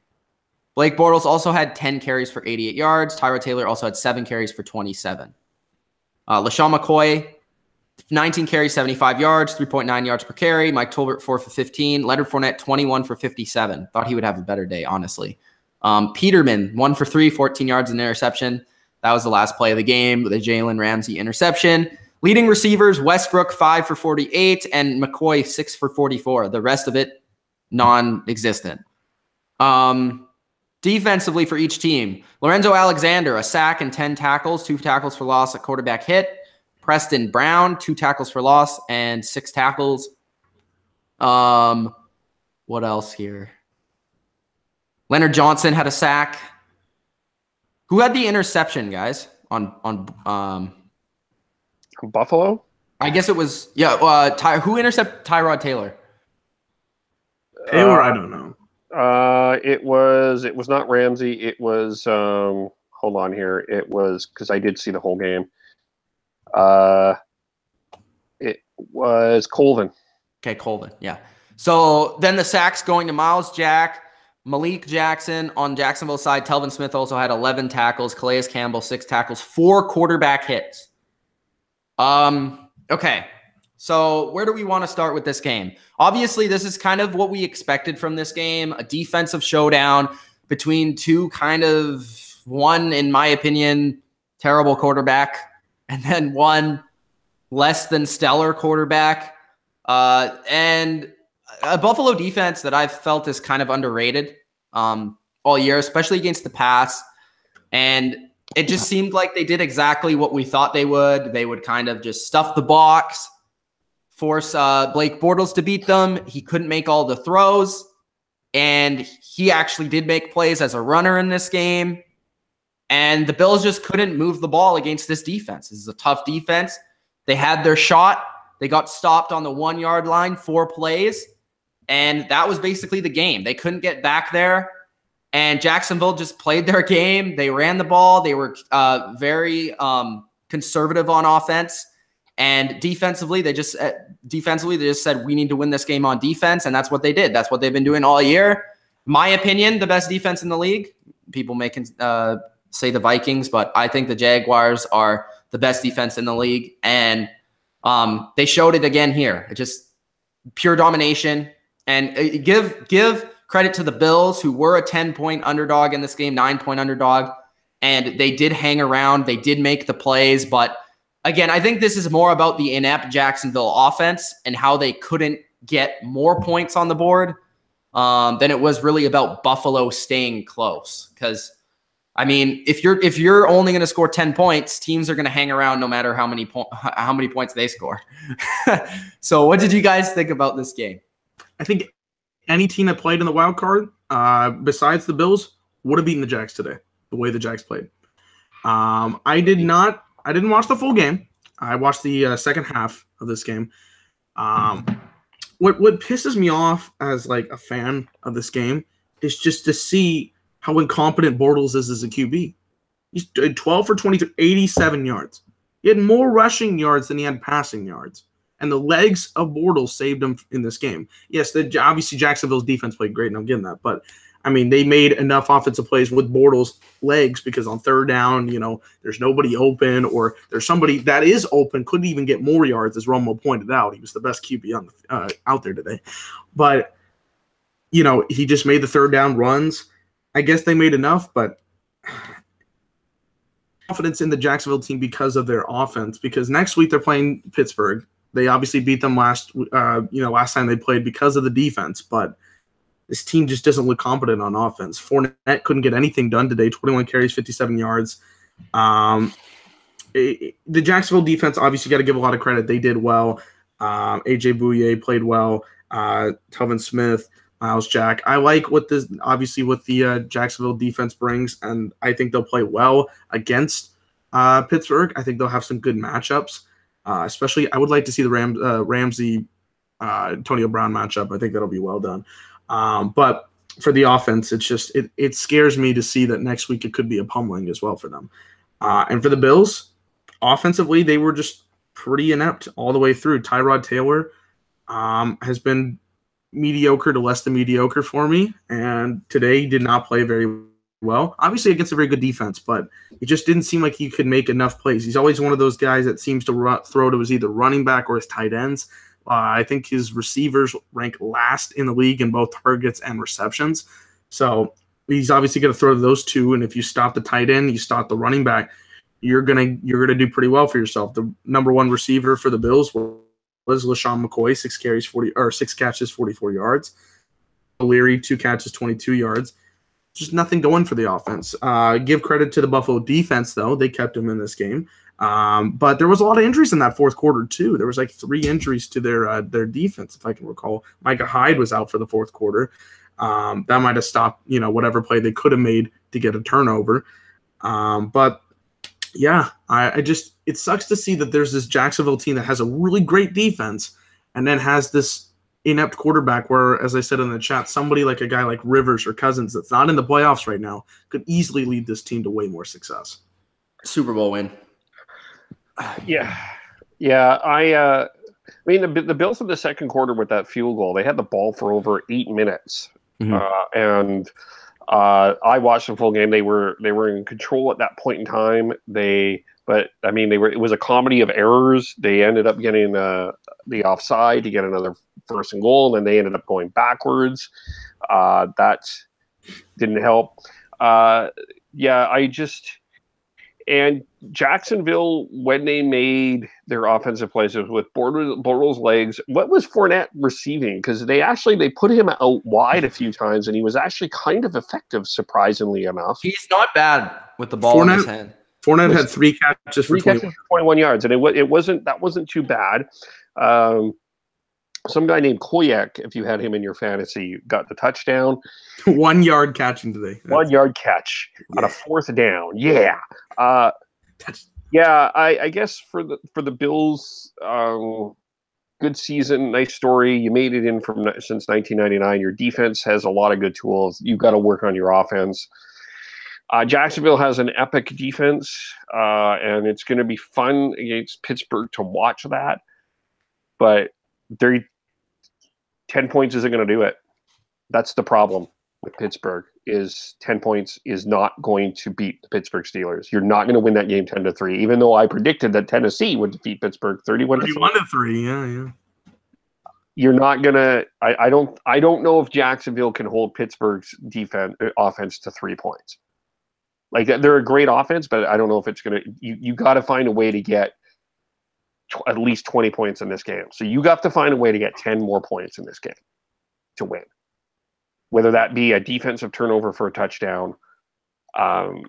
Blake Bortles also had 10 carries for 88 yards. Tyrod Taylor also had 7 carries for 27. LaShawn McCoy, 19 carries, 75 yards, 3.9 yards per carry. Mike Tolbert, 4 for 15. Leonard Fournette, 21 for 57. Thought he would have a better day, honestly. Peterman, 1 for 3, 14 yards and interception. That was the last play of the game, the Jalen Ramsey interception. Leading receivers, Westbrook, 5 for 48, and McCoy, 6 for 44. The rest of it, non-existent. Defensively for each team, Lorenzo Alexander, a sack and 10 tackles, 2 tackles for loss, a quarterback hit. Preston Brown, 2 tackles for loss and 6 tackles. What else here? Leonard Johnson had a sack. Who had the interception, guys? On Buffalo? I guess it was who intercepted Tyrod Taylor? Taylor, I don't know. It was not Ramsey. It was hold on here. It was because I did see the whole game. It was Colvin. Okay, Colvin. Yeah. So then the sacks going to Miles Jack. Malik Jackson on Jacksonville's side. Telvin Smith also had 11 tackles. Calais Campbell, 6 tackles, 4 quarterback hits. Okay. So where do we want to start with this game? Obviously, this is kind of what we expected from this game. A defensive showdown between two one, in my opinion, terrible quarterback, and then one less than stellar quarterback. And a Buffalo defense that I've felt is kind of underrated all year, especially against the pass. And it just seemed like they did exactly what we thought they would. They would kind of just stuff the box, force Blake Bortles to beat them. He couldn't make all the throws, and he actually did make plays as a runner in this game. And the Bills just couldn't move the ball against this defense. This is a tough defense. They had their shot. They got stopped on the 1-yard line, 4 plays. And that was basically the game. They couldn't get back there. And Jacksonville just played their game. They ran the ball. They were very conservative on offense. And defensively, they just said, we need to win this game on defense. And that's what they did. That's what they've been doing all year. My opinion, the best defense in the league. People may say the Vikings, but I think the Jaguars are the best defense in the league. And they showed it again here. It just pure domination. And give credit to the Bills, who were a 10-point underdog in this game, 9-point underdog. And they did hang around. They did make the plays. But again, I think this is more about the inept Jacksonville offense and how they couldn't get more points on the board than it was really about Buffalo staying close. Because, I mean, if you're only going to score 10 points, teams are going to hang around no matter how many points they score. So what did you guys think about this game? I think any team that played in the wild card, besides the Bills, would have beaten the Jags today, the way the Jags played. I didn't watch the full game. I watched the second half of this game. What pisses me off as like a fan of this game is just to see how incompetent Bortles is as a QB. He's 12 for 23, 87 yards. He had more rushing yards than he had passing yards. And the legs of Bortles saved him in this game. Yes, obviously Jacksonville's defense played great, and I'm getting that. But, I mean, they made enough offensive plays with Bortles' legs because on third down, there's nobody open, or there's somebody that is open, couldn't even get more yards, as Romo pointed out. He was the best QB out there today. But, he just made the third down runs. I guess they made enough, but confidence in the Jacksonville team because of their offense. Because next week they're playing Pittsburgh. They obviously beat them last time they played because of the defense, but this team just doesn't look competent on offense. Fournette couldn't get anything done today. 21 carries, 57 yards. The Jacksonville defense, obviously, got to give a lot of credit. They did well. AJ Bouye played well. Telvin Smith, Miles Jack. I like what the Jacksonville defense brings, and I think they'll play well against Pittsburgh. I think they'll have some good matchups. Especially, I would like to see the Ramsey Antonio Brown matchup. I think that'll be well done. But for the offense, it scares me to see that next week it could be a pummeling as well for them. And for the Bills, offensively, they were just pretty inept all the way through. Tyrod Taylor has been mediocre to less than mediocre for me, and today he did not play very well. Obviously against a very good defense, but it just didn't seem like he could make enough plays. He's always one of those guys that seems to throw to his either running back or his tight ends. I think his receivers rank last in the league in both targets and receptions. So he's obviously going to throw to those two, and if you stop the tight end, you stop the running back, you're gonna do pretty well for yourself. The number one receiver for the Bills was LaShawn McCoy, 6 catches, 44 yards. O'Leary, 2 catches, 22 yards. Just nothing going for the offense. Give credit to the Buffalo defense, though. They kept him in this game. But there was a lot of injuries in that fourth quarter, too. There was like 3 injuries to their defense, if I can recall. Micah Hyde was out for the fourth quarter. That might have stopped, whatever play they could have made to get a turnover. But yeah, it sucks to see that there's this Jacksonville team that has a really great defense and then has this inept quarterback where, as I said in the chat, somebody like a guy like Rivers or Cousins that's not in the playoffs right now could easily lead this team to way more success. Super Bowl win. Yeah. I mean, the Bills in the second quarter with that field goal, they had the ball for over 8 minutes. Mm-hmm. And I watched the full game. They were in control at that point in time. It was a comedy of errors. They ended up getting the offside to get another first and goal, and then they ended up going backwards. That didn't help. And Jacksonville, when they made their offensive plays with Bortles' legs, what was Fournette receiving? Because they put him out wide a few times, and he was actually kind of effective, surprisingly enough. He's not bad with the ball in his hand. Fournette had 3 catches for 21 yards, and it wasn't too bad. Some guy named Koyak, if you had him in your fantasy, got the touchdown. 1 yard catching today. 1 yard catch on a fourth down. Yeah. I guess for the Bills, good season, nice story. You made it in since 1999. Your defense has a lot of good tools. You've got to work on your offense. Jacksonville has an epic defense, and it's going to be fun against Pittsburgh to watch that. But 10 points isn't going to do it. That's the problem with Pittsburgh, is 10 points is not going to beat the Pittsburgh Steelers. You're not going to win that game 10-3, even though I predicted that Tennessee would defeat Pittsburgh 31-3. Yeah. You're not going to – I don't know if Jacksonville can hold Pittsburgh's offense to 3 points. Like, they're a great offense, but I don't know if it's going to – you got to find a way to get at least 20 points in this game. So you got to find a way to get 10 more points in this game to win, whether that be a defensive turnover for a touchdown, or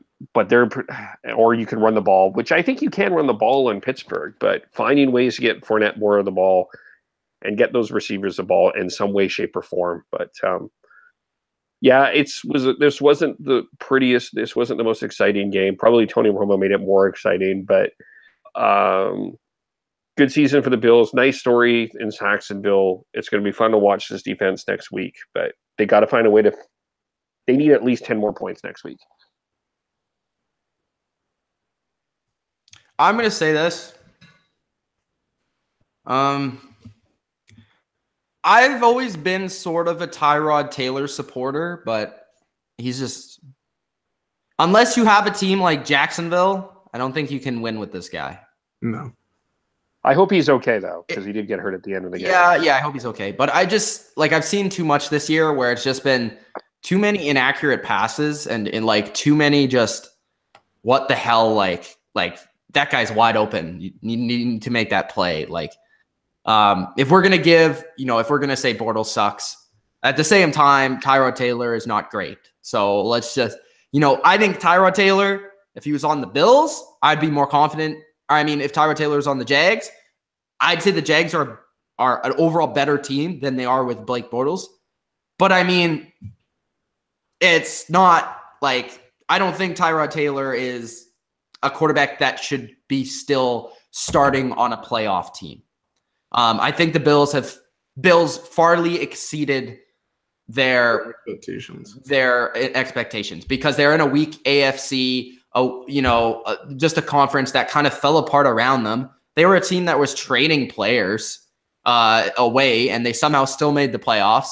you can run the ball, which I think you can run the ball in Pittsburgh, but finding ways to get Fournette more of the ball and get those receivers the ball in some way, shape, or form. But this wasn't the prettiest. This wasn't the most exciting game. Probably Tony Romo made it more exciting, but good season for the Bills. Nice story in Jacksonville. It's going to be fun to watch this defense next week, but they got to find a way to – they need at least 10 more points next week. I'm going to say this. I've always been sort of a Tyrod Taylor supporter, but he's just – unless you have a team like Jacksonville, I don't think you can win with this guy. No. I hope he's okay, though, because he did get hurt at the end of the game. Yeah, I hope he's okay. But I've seen too much this year where it's just been too many inaccurate passes and too many just what the hell, like that guy's wide open. You need to make that play. If we're gonna if we're gonna say Bortles sucks, at the same time, Tyrod Taylor is not great. So let's just, I think Tyrod Taylor, if he was on the Bills, I'd be more confident. I mean, if Tyrod Taylor is on the Jags, I'd say the Jags are an overall better team than they are with Blake Bortles. But I mean, it's not like, I don't think Tyrod Taylor is a quarterback that should be still starting on a playoff team. I think the Bills farly exceeded their expectations because they're in a weak AFC, just a conference that kind of fell apart around them. They were a team that was trading players away, and they somehow still made the playoffs.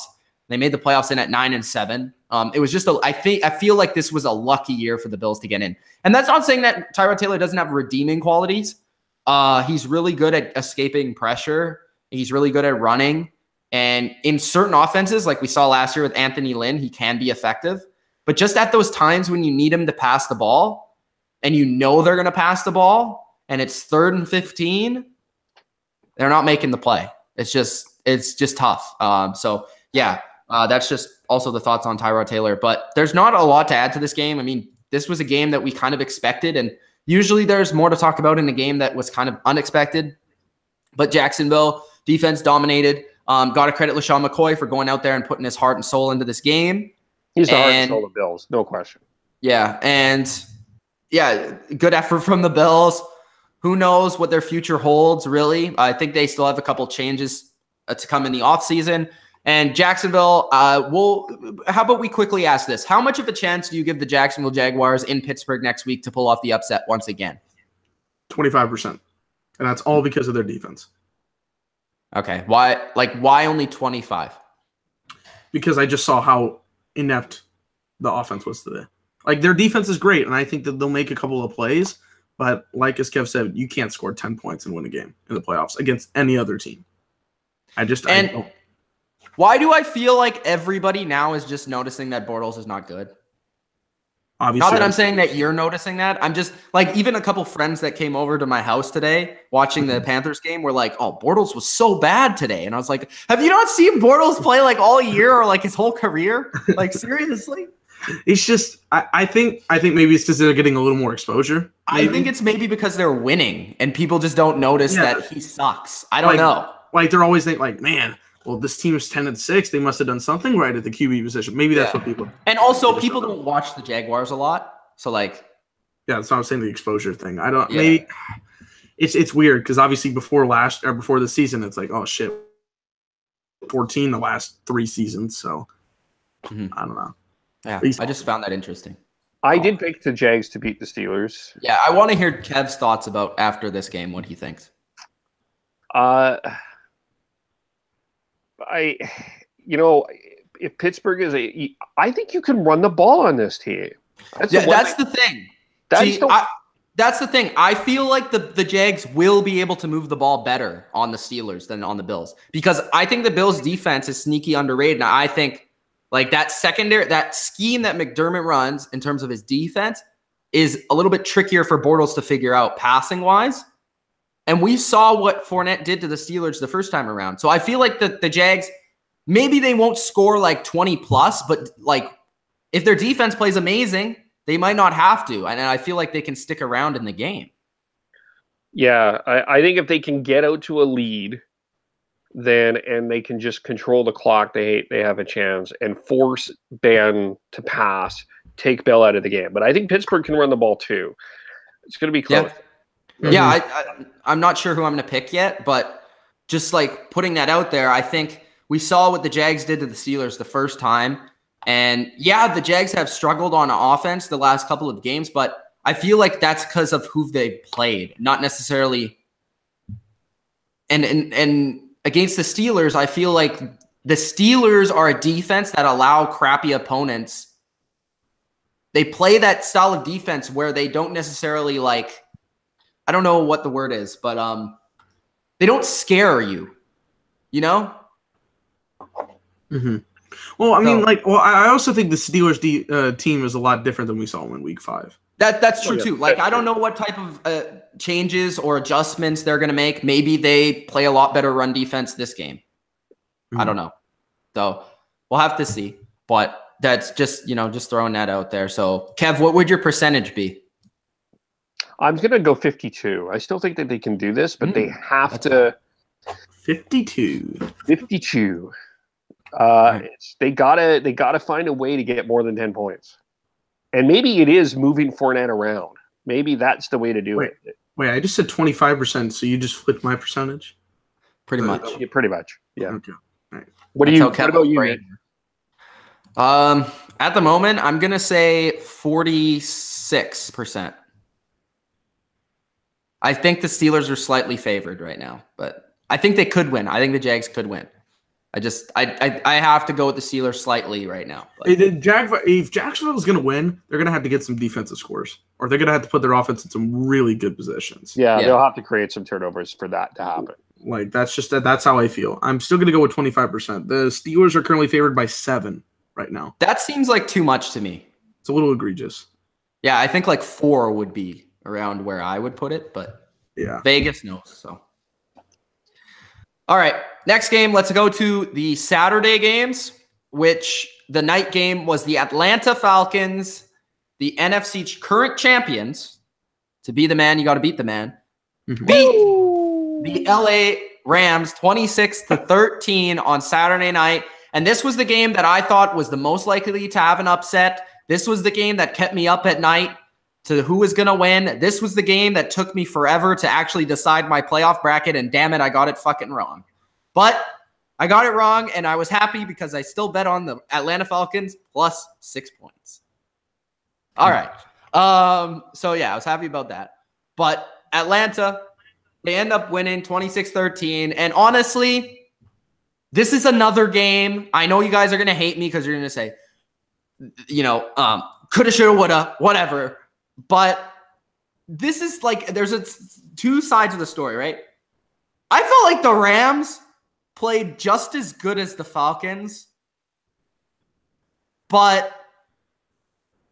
They made the playoffs in at 9-7. It was just I feel like this was a lucky year for the Bills to get in. And that's not saying that Tyrod Taylor doesn't have redeeming qualities. He's really good at escaping pressure. He's really good at running. And in certain offenses, like we saw last year with Anthony Lynn, he can be effective. But just at those times when you need him to pass the ball and they're going to pass the ball and it's 3rd and 15, they're not making the play. It's just tough. That's just also the thoughts on Tyrod Taylor. But there's not a lot to add to this game. I mean, this was a game that we kind of expected, and usually there's more to talk about in a game that was kind of unexpected. But Jacksonville defense dominated. Got to credit LaShawn McCoy for going out there and putting his heart and soul into this game. He's the heart and soul of the Bills, no question. Yeah, good effort from the Bills. Who knows what their future holds, really. I think they still have a couple changes to come in the offseason. And Jacksonville, how about we quickly ask this? How much of a chance do you give the Jacksonville Jaguars in Pittsburgh next week to pull off the upset once again? 25%. And that's all because of their defense. Okay. Why only 25? Because I just saw how inept the offense was today. Like, their defense is great, and I think that they'll make a couple of plays. But like as Kev said, you can't score 10 points and win a game in the playoffs against any other team. Why do I feel like everybody now is just noticing that Bortles is not good? Obviously, not that I'm saying that you're noticing that. I'm just like, even a couple friends that came over to my house today watching the Panthers game were like, oh, Bortles was so bad today. And I was like, have you not seen Bortles play like all year or like his whole career? Like, seriously? It's just, I think maybe it's because they're getting a little more exposure. Maybe. I think it's maybe because they're winning and people just don't notice that he sucks. I don't know. Like, they're always thinking like, man, well, this team is 10-6. They must have done something right at the QB position. Maybe that's what people. And also, people don't watch the Jaguars a lot, so like. Yeah, that's what I'm saying. The exposure thing. I don't. Yeah. Maybe it's weird because obviously before the season, it's like, oh shit, 14 the last 3 seasons. So I don't know. Yeah, I just found that interesting. I did pick the Jags to beat the Steelers. Yeah, I want to hear Kev's thoughts about after this game, what he thinks. If Pittsburgh I think you can run the ball on this team. That's the thing. That's the thing. I feel like the Jags will be able to move the ball better on the Steelers than on the Bills because I think the Bills' defense is sneaky underrated. And I think like that scheme that McDermott runs in terms of his defense is a little bit trickier for Bortles to figure out passing wise. And we saw what Fournette did to the Steelers the first time around. So I feel like the Jags, maybe they won't score like 20 plus, but like if their defense plays amazing, they might not have to. And I feel like they can stick around in the game. Yeah, I think if they can get out to a lead, and they can just control the clock, they have a chance and force Ben to pass, take Bell out of the game. But I think Pittsburgh can run the ball too. It's going to be close. Yeah, I'm not sure who I'm going to pick yet, but just like putting that out there, I think we saw what the Jags did to the Steelers the first time. And yeah, the Jags have struggled on offense the last couple of games, but I feel like that's because of who they've played, not necessarily. And against the Steelers, I feel like the Steelers are a defense that allow crappy opponents. They play that style of defense where they don't necessarily like, I don't know what the word is, but they don't scare you, you know? Mm-hmm. Well, I mean, I also think the Steelers team is a lot different than we saw in Week 5. That's true too. Like, I don't know what type of changes or adjustments they're going to make. Maybe they play a lot better run defense this game. I don't know. So we'll have to see. But that's just, just throwing that out there. So, Kev, what would your percentage be? I'm going to go 52. I still think that they can do this, but they have to. 52. 52. They gotta find a way to get more than 10 points. And maybe it is moving Fournette around. Maybe that's the way to do it. Wait, I just said 25%, so you just flipped my percentage? Pretty much. Yeah, pretty much. Yeah. Okay. All right. What about you, Mitch? At the moment, I'm gonna say 46%. I think the Steelers are slightly favored right now, but I think they could win. I think the Jags could win. I have to go with the Steelers slightly right now. If Jacksonville's going to win, they're going to have to get some defensive scores, or they're going to have to put their offense in some really good positions. Yeah, they'll have to create some turnovers for that to happen. Like, that's how I feel. I'm still going to go with 25%. The Steelers are currently favored by 7 right now. That seems like too much to me. It's a little egregious. Yeah, I think like 4 would be around where I would put it, but yeah, Vegas knows. So, all right, next game. Let's go to the Saturday games, which the night game was the Atlanta Falcons, the NFC current champions. To be the man, you got to beat the man. Beat the LA Rams 26-13 on Saturday night. And this was the game that I thought was the most likely to have an upset. This was the game that kept me up at night to who was going to win. This was the game that took me forever to actually decide my playoff bracket, and damn it, I got it fucking wrong. But I got it wrong, and I was happy because I still bet on the Atlanta Falcons plus 6 points. All right. So, yeah, I was happy about that. But Atlanta, they end up winning 26-13, and honestly, this is another game. I know you guys are going to hate me because you're going to say, coulda, shoulda, woulda, whatever. But this is like, there's two sides of the story, right? I felt like the Rams played just as good as the Falcons, but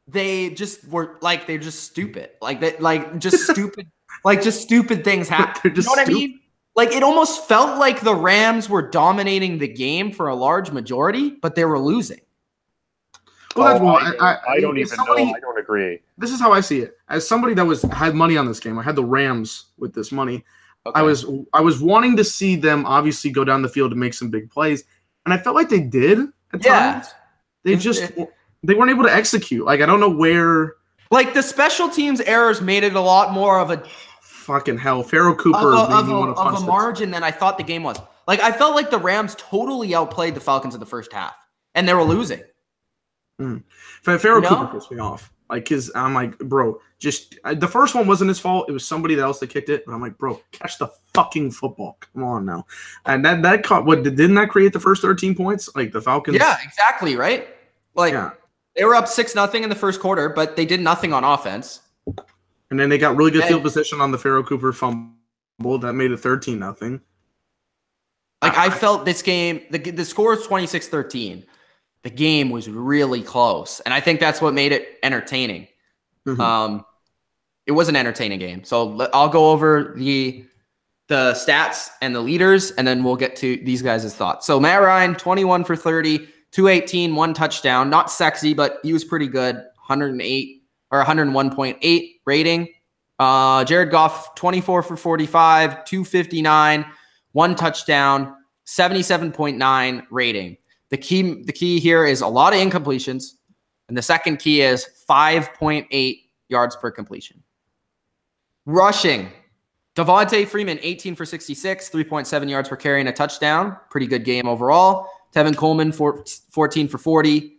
they just were like, they're just stupid. Stupid things happen. You know what I mean? Like, it almost felt like the Rams were dominating the game for a large majority, but they were losing. Well, I don't even know. I don't agree. This is how I see it. As somebody that had money on this game, I had the Rams with this money. Okay. I was wanting to see them obviously go down the field to make some big plays, and I felt like they did at times. They weren't able to execute. Like, I don't know where. Like, the special teams errors made it a lot more of a fucking hell. Pharaoh Cooper of a margin than I thought the game was. Like, I felt like the Rams totally outplayed the Falcons in the first half, and they were losing. Pharaoh Cooper pissed me off. Like, because I'm like, bro, the first one wasn't his fault. It was somebody else that kicked it. And I'm like, bro, catch the fucking football. Come on now. And that caught didn't that create the first 13 points? Like, the Falcons. Yeah, exactly. Right. Like, they were up 6-0 in the first quarter, but they did nothing on offense. And then they got really good field position on the Pharaoh Cooper fumble that made it 13-0. Like, I felt this game, the score is 26-13. The game was really close, and I think that's what made it entertaining. Mm-hmm. It was an entertaining game. So I'll go over the stats and the leaders, and then we'll get to these guys' thoughts. So Matt Ryan, 21 for 30, 218, 1 touchdown. Not sexy, but he was pretty good. 108 or 101.8 rating. Jared Goff, 24 for 45, 259, 1 touchdown, 77.9 rating. The key here is a lot of incompletions, and the second key is 5.8 yards per completion. Rushing, Devontae Freeman, 18 for 66, 3.7 yards per carry and a touchdown. Pretty good game overall. Tevin Coleman, 14 for 40.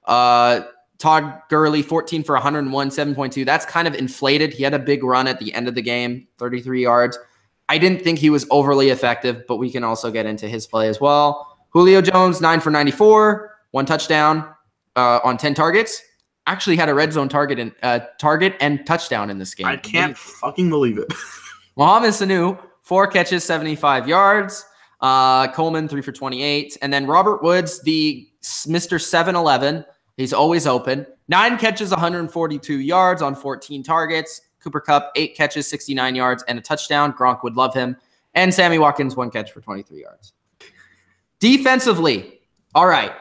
Todd Gurley, 14 for 101, 7.2. That's kind of inflated. He had a big run at the end of the game, 33 yards. I didn't think he was overly effective, but we can also get into his play as well. Julio Jones, 9 for 94, 1 touchdown on 10 targets. Actually had a red zone target and touchdown in this game. I can't fucking believe it. Mohamed Sanu, 4 catches, 75 yards. Coleman, 3 for 28. And then Robert Woods, the Mr. 7-Eleven. He's always open. 9 catches, 142 yards on 14 targets. Cooper Kupp, 8 catches, 69 yards, and a touchdown. Gronk would love him. And Sammy Watkins, 1 catch for 23 yards. Defensively, all right,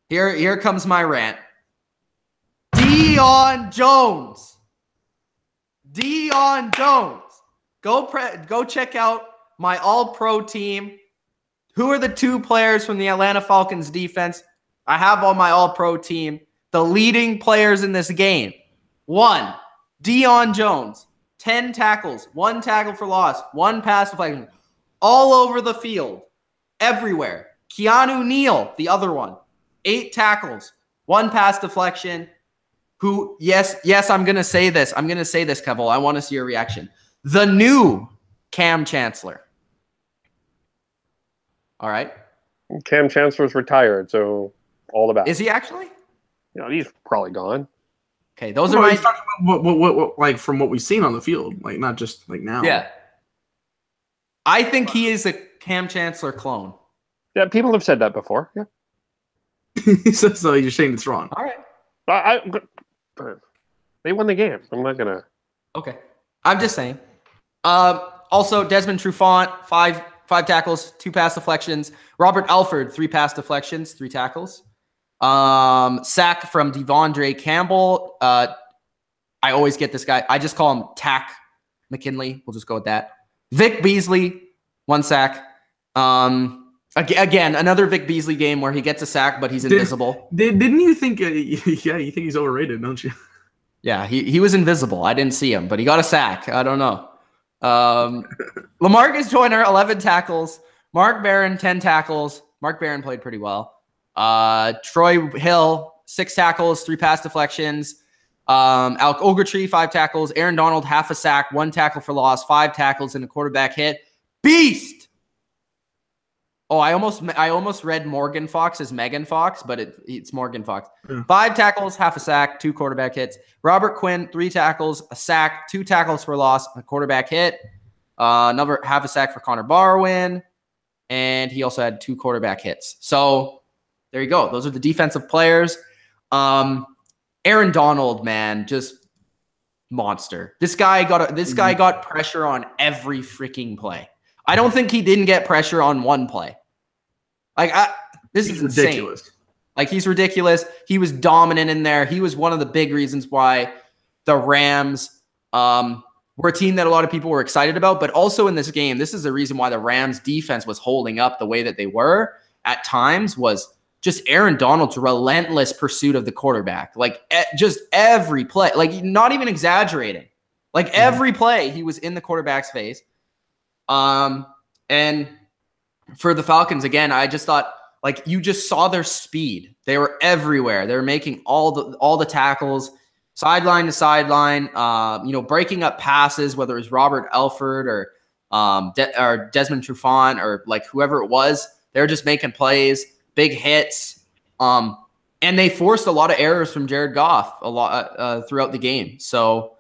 here comes my rant. Deion Jones. Go check out my all-pro team. Who are the 2 players from the Atlanta Falcons defense? I have on my all-pro team the leading players in this game. 1, Deion Jones, 10 tackles, 1 tackle for loss, 1 pass deflection, all over the field, everywhere. Keanu Neal, the other one, 8 tackles, 1 pass deflection. Who, yes, I'm going to say this. Kevel. I want to see your reaction. The new Cam Chancellor. All right. Cam Chancellor's retired, so all the best. Is he actually? He's probably gone. Okay, those are my... talking about what, like, from what we've seen on the field, like, not just, like, now. Yeah. I think he is a Cam Chancellor clone. Yeah, people have said that before. Yeah. So you're saying it's wrong. All right. They won the game. I'm not going to... Okay. I'm just saying. Also, Desmond Trufant, 5 tackles, 2 pass deflections. Robert Alford, 3 pass deflections, 3 tackles. Sack from Devondre Campbell. I always get this guy. I just call him Tack McKinley. We'll just go with that. Vic Beasley, 1 sack. Again, another Vic Beasley game where he gets a sack, but he's invisible. Didn't you think? You think he's overrated, don't you? Yeah, he was invisible. I didn't see him, but he got a sack. I don't know. LaMarcus Joyner, 11 tackles. Mark Barron, 10 tackles. Mark Barron played pretty well. Troy Hill, 6 tackles, 3 pass deflections. Alec Ogletree, 5 tackles. Aaron Donald, half a sack, 1 tackle for loss, 5 tackles, and a quarterback hit. Beast! Oh, I almost read Morgan Fox as Megan Fox, but it's Morgan Fox. 5 tackles, half a sack, 2 quarterback hits. Robert Quinn, 3 tackles, a sack, 2 tackles for loss, a quarterback hit. Another half a sack for Connor Barwin. And he also had 2 quarterback hits. So there you go. Those are the defensive players. Aaron Donald, man, just monster. This guy got pressure on every freaking play. I don't think he didn't get pressure on 1 play. This is insane. Ridiculous. He's ridiculous. He was dominant in there. He was one of the big reasons why the Rams were a team that a lot of people were excited about. But also in this game, this is the reason why the Rams defense was holding up the way that they were at times was just Aaron Donald's relentless pursuit of the quarterback. Just every play, not even exaggerating. Every play, he was in the quarterback's face. And for the Falcons, again, I just thought, you just saw their speed. They were everywhere. They were making all the tackles, sideline to sideline, breaking up passes, whether it was Robert Alford or Desmond Trufant or whoever it was. They were just making plays, big hits. And they forced a lot of errors from Jared Goff throughout the game. So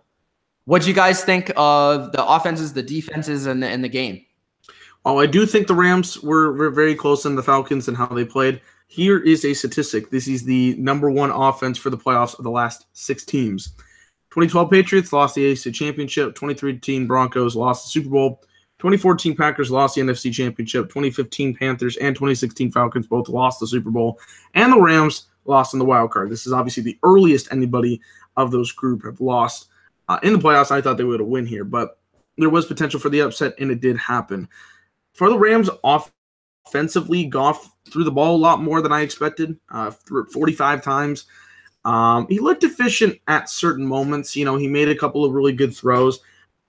what do you guys think of the offenses, the defenses, and the game? Oh, I do think the Rams were very close in the Falcons and how they played. Here is a statistic. This is the #1 offense for the playoffs of the last 6 teams. 2012 Patriots lost the AFC Championship. 2013 Broncos lost the Super Bowl. 2014 Packers lost the NFC Championship. 2015 Panthers and 2016 Falcons both lost the Super Bowl. And the Rams lost in the wild card. This is obviously the earliest anybody of those group have lost in the playoffs. I thought they would have win here, but there was potential for the upset, and it did happen. For the Rams, offensively, Goff threw the ball a lot more than I expected, threw it 45 times. He looked efficient at certain moments. He made a couple of really good throws.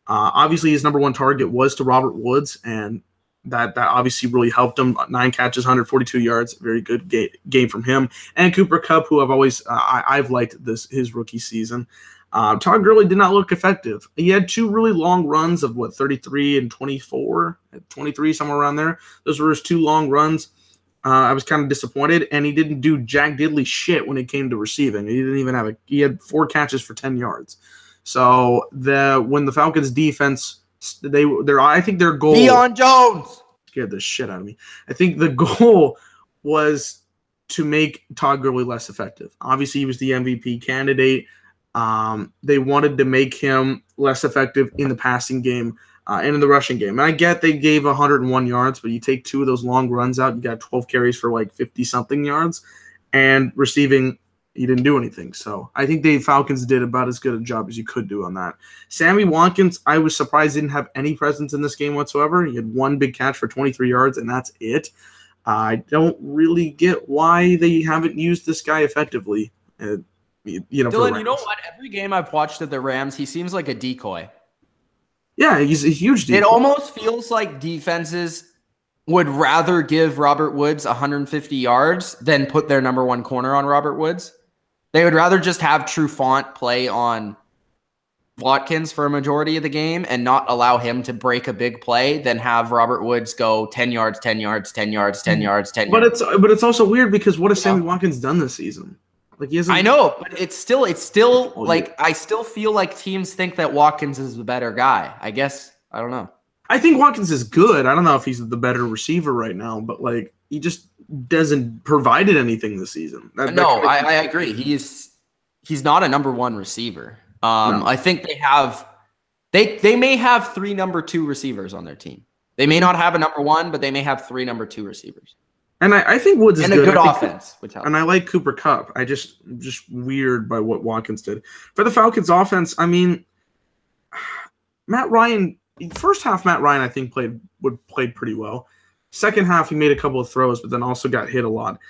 Obviously, his #1 target was to Robert Woods, and that obviously really helped him. 9 catches, 142 yards, very good game from him. And Cooper Kupp, who I've liked his rookie season. Todd Gurley did not look effective. He had 2 really long runs of 33 and 24, 23, somewhere around there. Those were his 2 long runs. I was kind of disappointed, and he didn't do jack diddly shit when it came to receiving. He didn't even he had 4 catches for 10 yards. So when the Falcons defense, I think their goal. Deion Jones scared the shit out of me. I think the goal was to make Todd Gurley less effective. Obviously, he was the MVP candidate. They wanted to make him less effective in the passing game and in the rushing game. And I get they gave 101 yards, but you take 2 of those long runs out, you got 12 carries for like 50-something yards. And receiving, he didn't do anything. So I think the Falcons did about as good a job as you could do on that. Sammy Watkins, I was surprised didn't have any presence in this game whatsoever. He had 1 big catch for 23 yards, and that's it. I don't really get why they haven't used this guy effectively. Dylan, you know what? Every game I've watched of the Rams, he seems like a decoy. Yeah, he's a huge decoy. It almost feels like defenses would rather give Robert Woods 150 yards than put their number 1 corner on Robert Woods. They would rather just have Trufant play on Watkins for a majority of the game and not allow him to break a big play than have Robert Woods go 10 yards, 10 yards, 10 yards, 10 yards, 10 yards. But it's also weird because what has Sammy Watkins done this season? Like he hasn't. I know, but it's still like I still feel like teams think that Watkins is the better guy. I guess I don't know. I think Watkins is good. I don't know if he's the better receiver right now, but like he just doesn't provided anything this season. I agree. He's not a number 1 receiver. No. I think they may have 3 number 2 receivers on their team. They may not have a number 1, but they may have 3 number 2 receivers. And I think Woods is and a good offense, which helps. And I like Cooper Kupp. I just weird by what Watkins did for the Falcons offense. I mean, Matt Ryan. First half, Matt Ryan I think played pretty well. Second half, he made a couple of throws, but then also got hit a lot.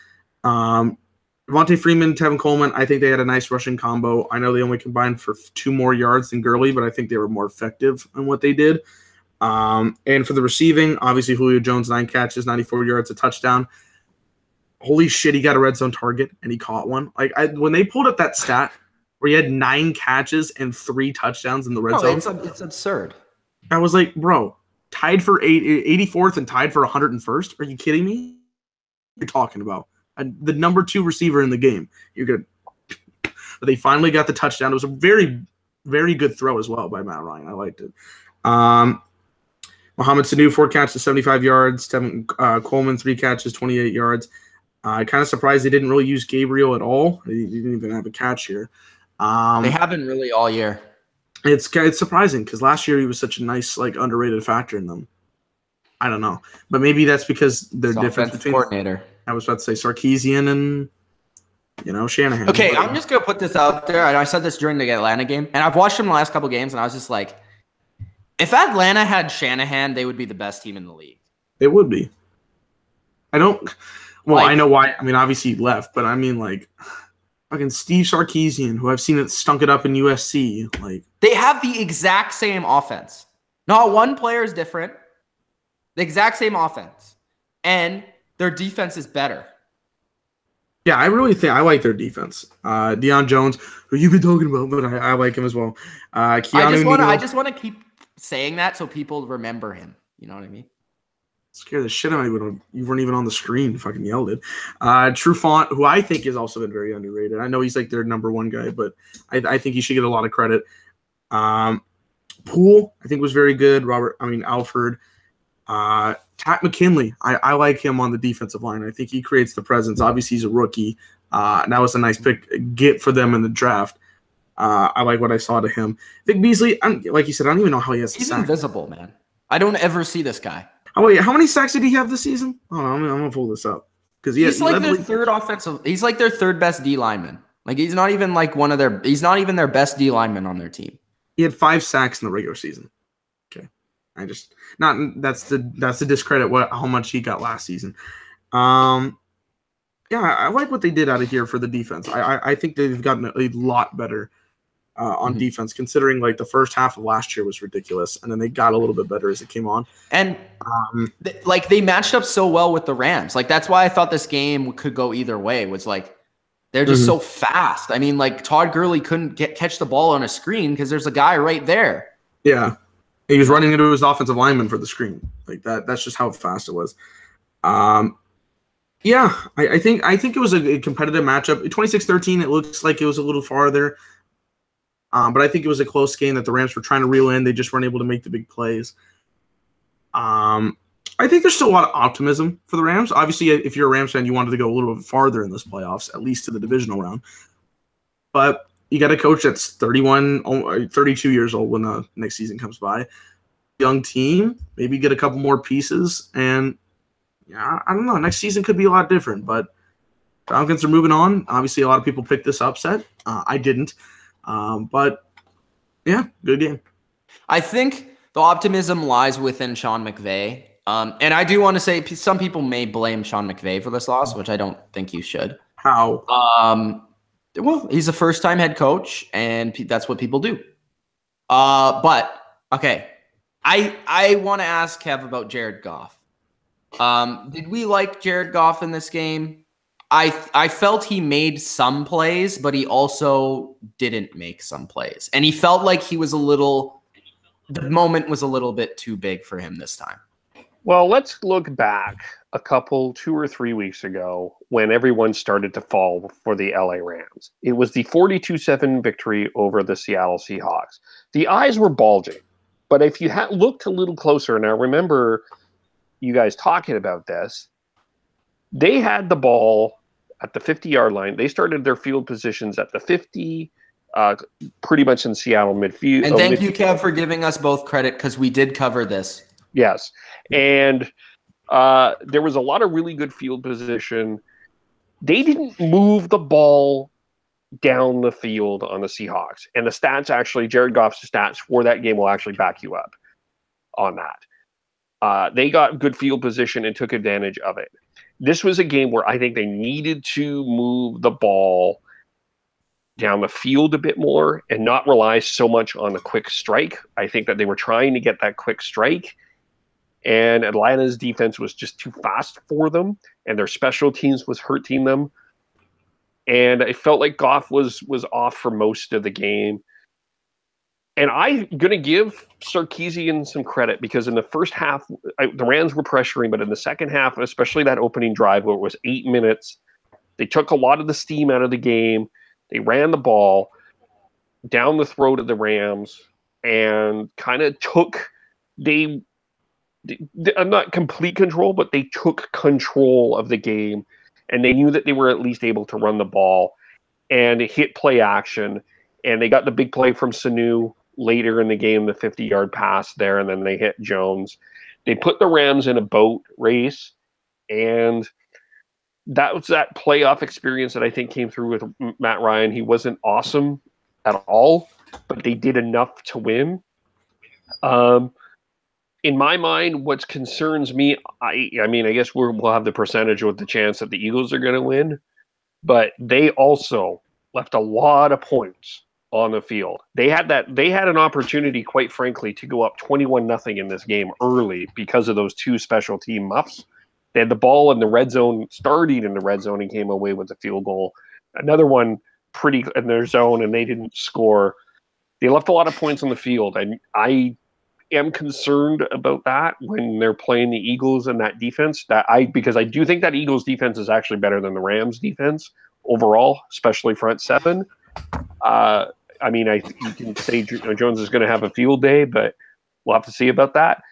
Devontae Freeman, Tevin Coleman, I think they had a nice rushing combo. I know they only combined for 2 more yards than Gurley, but I think they were more effective in what they did. And for the receiving, obviously Julio Jones, 9 catches, 94 yards, a touchdown. Holy shit, he got a red zone target, and he caught one. When they pulled up that stat where he had 9 catches and 3 touchdowns in the red zone. It's absurd. I was like, bro, tied for 84th and tied for 101st? Are you kidding me? You're talking about the number 2 receiver in the game. You're good. But they finally got the touchdown. It was a very, very good throw as well by Matt Ryan. I liked it. Mohamed Sanu, 4 catches, 75 yards. Coleman, 3 catches, 28 yards. Kind of surprised they didn't really use Gabriel at all. He didn't even have a catch here. They haven't really all year. It's surprising because last year he was such a nice, underrated factor in them. I don't know, but maybe that's because they're different. Coordinator. I was about to say Sarkisian and Shanahan. Okay, I'm just gonna put this out there. I said this during the Atlanta game, and I've watched them the last couple games, and I was just like, if Atlanta had Shanahan, they would be the best team in the league. They would be. I don't. Well, I know why. I mean, obviously he left, but I mean, fucking Steve Sarkisian, who I've seen it stunk it up in USC. They have the exact same offense. Not one player is different. The exact same offense. And their defense is better. Yeah, I really think I like their defense. Deion Jones, who you've been talking about, but I like him as well. I just want to keep saying that so people remember him. You know what I mean? Scared the shit out of me. You weren't even on the screen. Fucking yelled it. Trufant, who I think has also been very underrated. I know he's their number 1 guy, but I think he should get a lot of credit. Poole, I think, was very good. Alford. Pat McKinley, I like him on the defensive line. I think he creates the presence. Obviously, he's a rookie. And that was a nice get for them in the draft. I like what I saw to him. Vic Beasley, like you said, I don't even know how he has He's invisible, man. I don't ever see this guy. Oh, wait, how many sacks did he have this season? Oh, I'm gonna pull this up because he's their third offensive. He's their 3rd best D lineman. He's not even He's not even their best D lineman on their team. He had 5 sacks in the regular season. Okay, that's to discredit how much he got last season. Yeah, I like what they did out of here for the defense. I think they've gotten a lot better. On defense, considering the first half of last year was ridiculous, and then they got a little bit better as it came on. And they matched up so well with the Rams. That's why I thought this game could go either way. Was they're just so fast. I mean, Todd Gurley couldn't catch the ball on a screen because there's a guy right there. Yeah, he was running into his offensive lineman for the screen. That. That's just how fast it was. Yeah, I think it was a competitive matchup. 26-13. It looks like it was a little farther. But I think it was a close game that the Rams were trying to reel in. They just weren't able to make the big plays. I think there's still a lot of optimism for the Rams. Obviously, if you're a Rams fan, you wanted to go a little bit farther in this playoffs, at least to the divisional round. But you got a coach that's 32 years old when the next season comes by. Young team, maybe get a couple more pieces, and yeah, I don't know. Next season could be a lot different, but Falcons are moving on. Obviously, a lot of people picked this upset. I didn't, but yeah, good game. I think the optimism lies within Sean McVay. And I do want to say some people may blame Sean McVay for this loss, which I don't think you should. How? Well, he's a first-time head coach, and that's what people do. But, okay, I want to ask Kev about Jared Goff. Did we like Jared Goff in this game? I felt he made some plays, but he also didn't make some plays. And he felt like the moment was a little bit too big for him this time. Well, let's look back 2 or 3 weeks ago when everyone started to fall for the LA Rams. It was the 42-7 victory over the Seattle Seahawks. The eyes were bulging, but if you had looked a little closer, and I remember you guys talking about this, they had the ball at the 50-yard line. They started their field positions at the 50, pretty much in Seattle midfield. And thank you, Kev, for giving us both credit because we did cover this. Yes. And there was a lot of really good field position. They didn't move the ball down the field on the Seahawks. And the stats actually, Jared Goff's stats for that game will actually back you up on that. They got good field position and took advantage of it. This was a game where I think they needed to move the ball down the field a bit more and not rely so much on the quick strike. I think that they were trying to get that quick strike, and Atlanta's defense was just too fast for them, and their special teams was hurting them. And I felt like Goff was off for most of the game. And I'm going to give Sarkisian some credit because in the first half, the Rams were pressuring, but in the second half, especially that opening drive where it was 8 minutes, they took a lot of the steam out of the game. They ran the ball down the throat of the Rams and kind of took not complete control, but they took control of the game, and they knew that they were at least able to run the ball and hit play action. And they got the big play from Sanu later in the game, the 50-yard pass there, and then they hit Jones. They put the Rams in a boat race, and that was that playoff experience that I think came through with Matt Ryan. He wasn't awesome at all, but they did enough to win. In my mind, what concerns me, I mean, I guess we'll have the percentage with the chance that the Eagles are going to win, but they also left a lot of points on the field. They had an opportunity, quite frankly, to go up 21-0 in this game early because of those two special team muffs. They had the ball in the red zone, starting in the red zone, and came away with a field goal. Another one pretty in their zone, and they didn't score. They left a lot of points on the field, and I am concerned about that when they're playing the Eagles and that defense. Because I do think that Eagles defense is actually better than the Rams defense overall, especially front seven. I mean, you can say Jones is going to have a field day, but we'll have to see about that.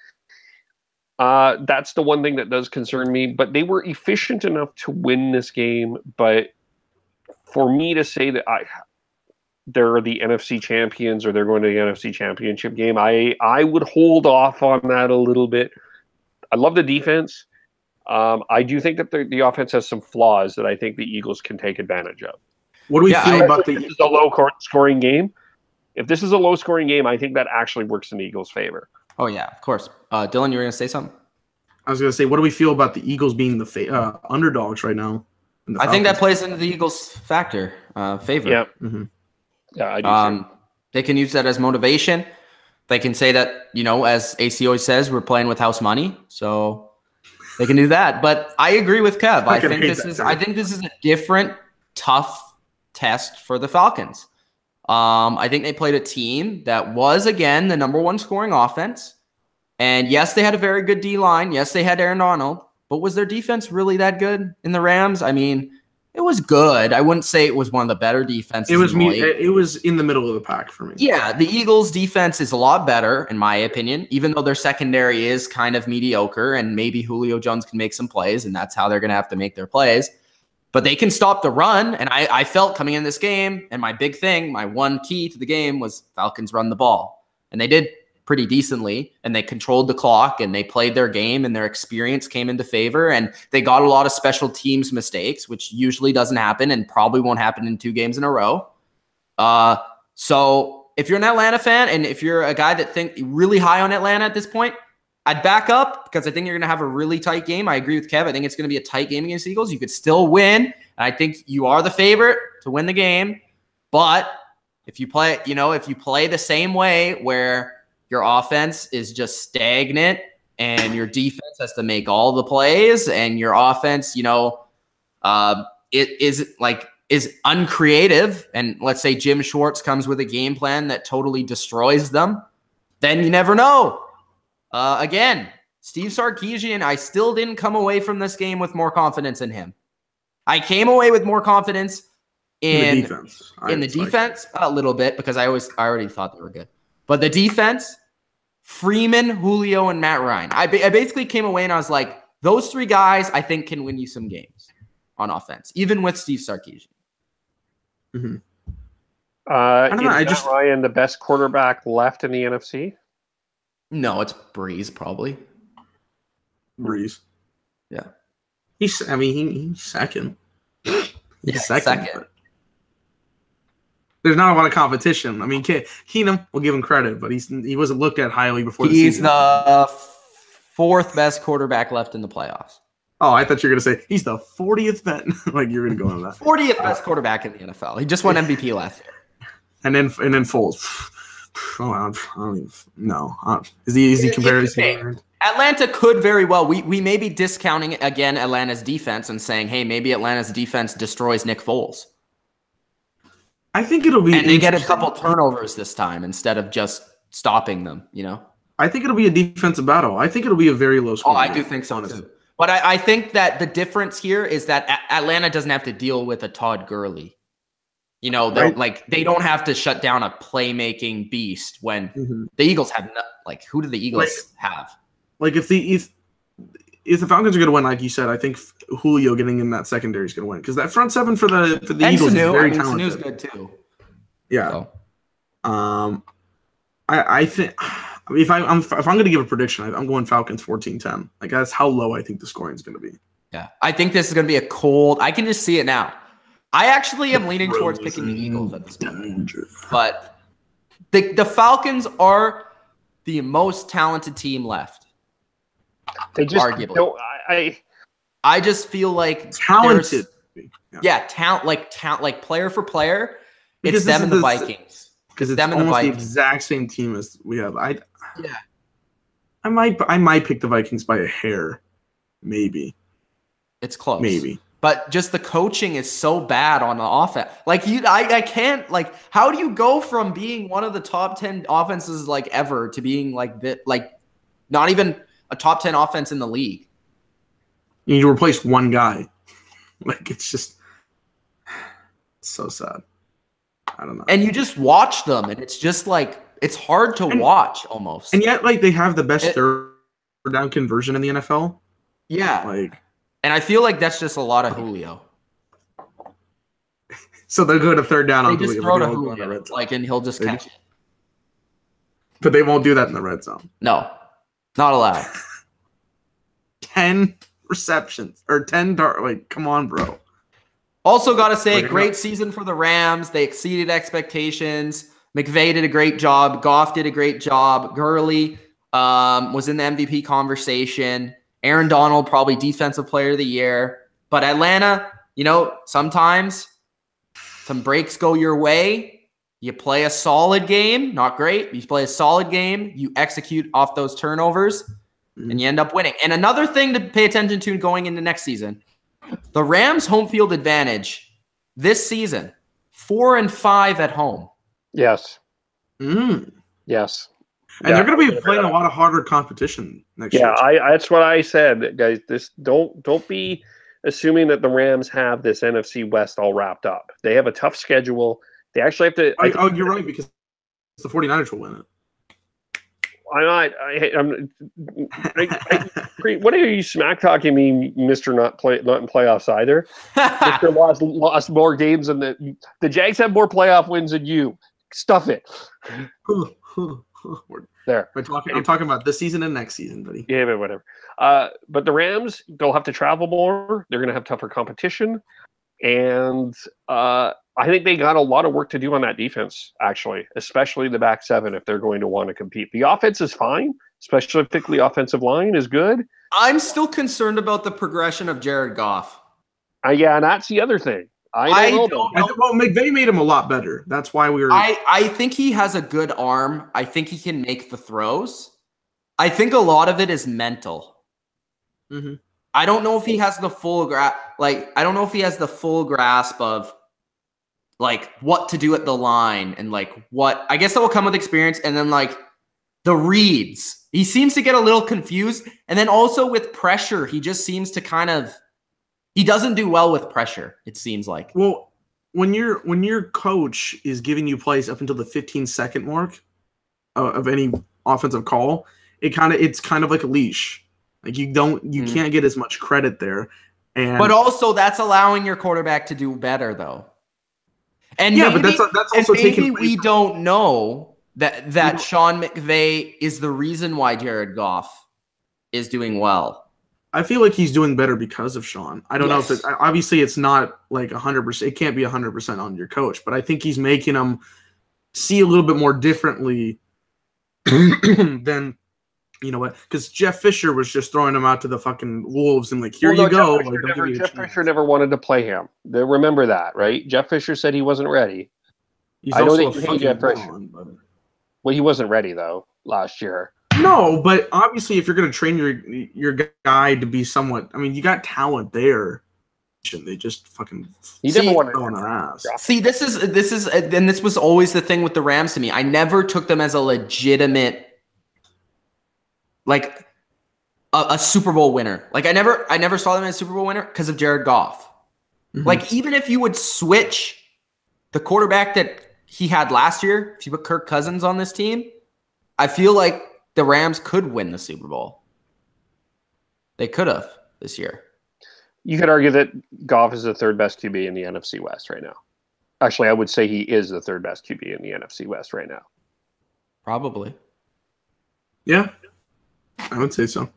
That's the one thing that does concern me. But they were efficient enough to win this game. But for me to say that they're the NFC champions or they're going to the NFC championship game, I would hold off on that a little bit. I love the defense. I do think that the offense has some flaws that I think the Eagles can take advantage of. What do we feel about this is a low-scoring game? If this is a low-scoring game, I think that actually works in the Eagles' favor. Oh, yeah, of course. Dylan, you were going to say something? I was going to say, what do we feel about the Eagles being the underdogs right now? I think that plays into the Eagles' favor. Yeah. Mm-hmm. Yeah, I do. They can use that as motivation. They can say that, as AC always says, we're playing with house money. So they can do that. But I agree with Kev. I think this is a different, tough test for the Falcons. I think they played a team that was, again, the number one scoring offense. And yes, they had a very good D-line. Yes, they had Aaron Donald. But was their defense really that good in the Rams? I mean, It was good. I wouldn't say it was one of the better defenses. It was it was in the middle of the pack for me. Yeah, the Eagles' defense is a lot better, in my opinion, even though their secondary is kind of mediocre, and maybe Julio Jones can make some plays, and that's how they're going to have to make their plays. But they can stop the run, and I felt coming in this game, and my big thing, my one key to the game was Falcons run the ball. And they did pretty decently, and they controlled the clock, and they played their game, and their experience came into favor, and they got a lot of special teams mistakes, which usually doesn't happen and probably won't happen in 2 games in a row. So if you're an Atlanta fan, and if you're a guy that think really high on Atlanta at this point, I'd back up because I think you're going to have a really tight game. I agree with Kev. I think it's going to be a tight game against the Eagles. You could still win, and I think you are the favorite to win the game. But if you play, if you play the same way where your offense is just stagnant and your defense has to make all the plays, and your offense, is uncreative, and let's say Jim Schwartz comes with a game plan that totally destroys them, then you never know. Again, Steve Sarkisian, I still didn't come away from this game with more confidence in him. I came away with more confidence in the defense a little bit, because I already thought they were good. But the defense, Freeman, Julio, and Matt Ryan. I basically came away and I was like, those 3 guys I think can win you some games on offense, even with Steve Sarkisian. Mm-hmm. Matt Ryan the best quarterback left in the NFC? No, it's Breeze probably. Breeze. Yeah. He's second. He's second. There's not a lot of competition. I mean, Keenum, we'll give him credit, but he wasn't looked at highly before the season. He's the 4th best quarterback left in the playoffs. Oh, I thought you were going to say he's the 40th best. Like you were going to go on that. 40th best quarterback in the NFL. He just won MVP last year. And then Foles. Oh, I don't even know. Is he comparison? Atlanta could very well. We may be discounting again Atlanta's defense and saying, hey, maybe Atlanta's defense destroys Nick Foles. I think it'll be, and they get a couple turnovers this time instead of just stopping them. I think it'll be a defensive battle. I think it'll be a very low score. Oh, I do think so too. But I think that the difference here is that Atlanta doesn't have to deal with a Todd Gurley. Right. They don't have to shut down a playmaking beast when the Eagles have who do the Eagles have? If the Falcons are going to win, like you said, I think Julio getting in that secondary is going to win, because that front seven for the Eagles is very talented. Sanu's good too. Yeah. So. I think if I'm going to give a prediction, I'm going Falcons 14-10. That's how low I think the scoring is going to be. Yeah, I think this is going to be a cold. I can just see it now. I actually am leaning towards picking the Eagles at this point. But the Falcons are the most talented team left. They just arguably. don't. I just feel like talented. Talent, player for player. It's them and the Vikings. Because it's almost the exact same team as we have. I might pick the Vikings by a hair, maybe. It's close, maybe. But just the coaching is so bad on the offense. I can't. How do you go from being one of the top 10 offenses ever to being not even a top 10 offense in the league? You need to replace one guy. It's just so sad. I don't know. And you just watch them, and it's just it's hard to watch almost. And yet, they have the best third down conversion in the NFL. Yeah. And I feel like that's just a lot of Julio. So they'll go to third down on Julio. They just throw to Julio, and he'll just catch it. But they won't do that in the red zone. No, not allowed. 10 receptions or 10 dart. Come on, bro. Also, got to say, great season for the Rams. They exceeded expectations. McVay did a great job. Goff did a great job. Gurley was in the MVP conversation. Aaron Donald, probably defensive player of the year. But Atlanta, sometimes some breaks go your way. You play a solid game. Not great. You play a solid game. You execute off those turnovers, and you end up winning. And another thing to pay attention to going into next season, the Rams' home field advantage this season, 4-5 at home. Yes. And Yes. they're going to be playing a lot of harder competition next year. Yeah, that's what I said, guys. This don't be assuming that the Rams have this NFC West all wrapped up. They have a tough schedule. They actually have to. You're right, because the 49ers will win it. What are you smack talking me, Mister? Not in playoffs either. Mister lost more games than the Jags have more playoff wins than you. Stuff it. There. I'm talking about this season and next season, buddy. Yeah, but whatever. But the Rams, they'll have to travel more. They're going to have tougher competition, and I think they got a lot of work to do on that defense, actually, especially the back seven if they're going to want to compete. The offense is fine, especially particularly offensive line is good. I'm still concerned about the progression of Jared Goff. Yeah, and that's the other thing. I don't know. Well, McVay made him a lot better. That's why we were. I think he has a good arm. I think he can make the throws. I think a lot of it is mental. Mm-hmm. I don't know if he has the full grasp. I don't know if he has the full grasp of what to do at the line and what. I guess that will come with experience, and then the reads. He seems to get a little confused, and then also with pressure, he just seems to kind of. He doesn't do well with pressure, it seems like. Well, when your coach is giving you plays up until the 15-second mark of any offensive call, it's kind of like a leash. You can't get as much credit there. But also that's allowing your quarterback to do better though. And yeah, but that's also taking. We don't know that Sean McVay is the reason why Jared Goff is doing well. I feel like he's doing better because of Sean. I don't know if obviously it's not 100%. It can't be 100% on your coach, but I think he's making him see a little bit more differently than because Jeff Fisher was just throwing him out to the fucking wolves and here you go. Jeff Fisher never wanted to play him. Remember that, right? Jeff Fisher said he wasn't ready. I know that you hate Jeff Fisher. Well, he wasn't ready though last year. No, but obviously, if you're going to train your guy to be somewhat, you got talent there. They just fucking never wanted on their ass. See, this is, and this was always the thing with the Rams to me. I never took them as a legitimate, a Super Bowl winner. I never saw them as a Super Bowl winner because of Jared Goff. Mm-hmm. Even if you would switch the quarterback that he had last year, if you put Kirk Cousins on this team, I feel like the Rams could win the Super Bowl. They could have this year. You could argue that Goff is the third best QB in the NFC West right now. Actually, I would say he is the third best QB in the NFC West right now. Probably. Yeah, I would say so.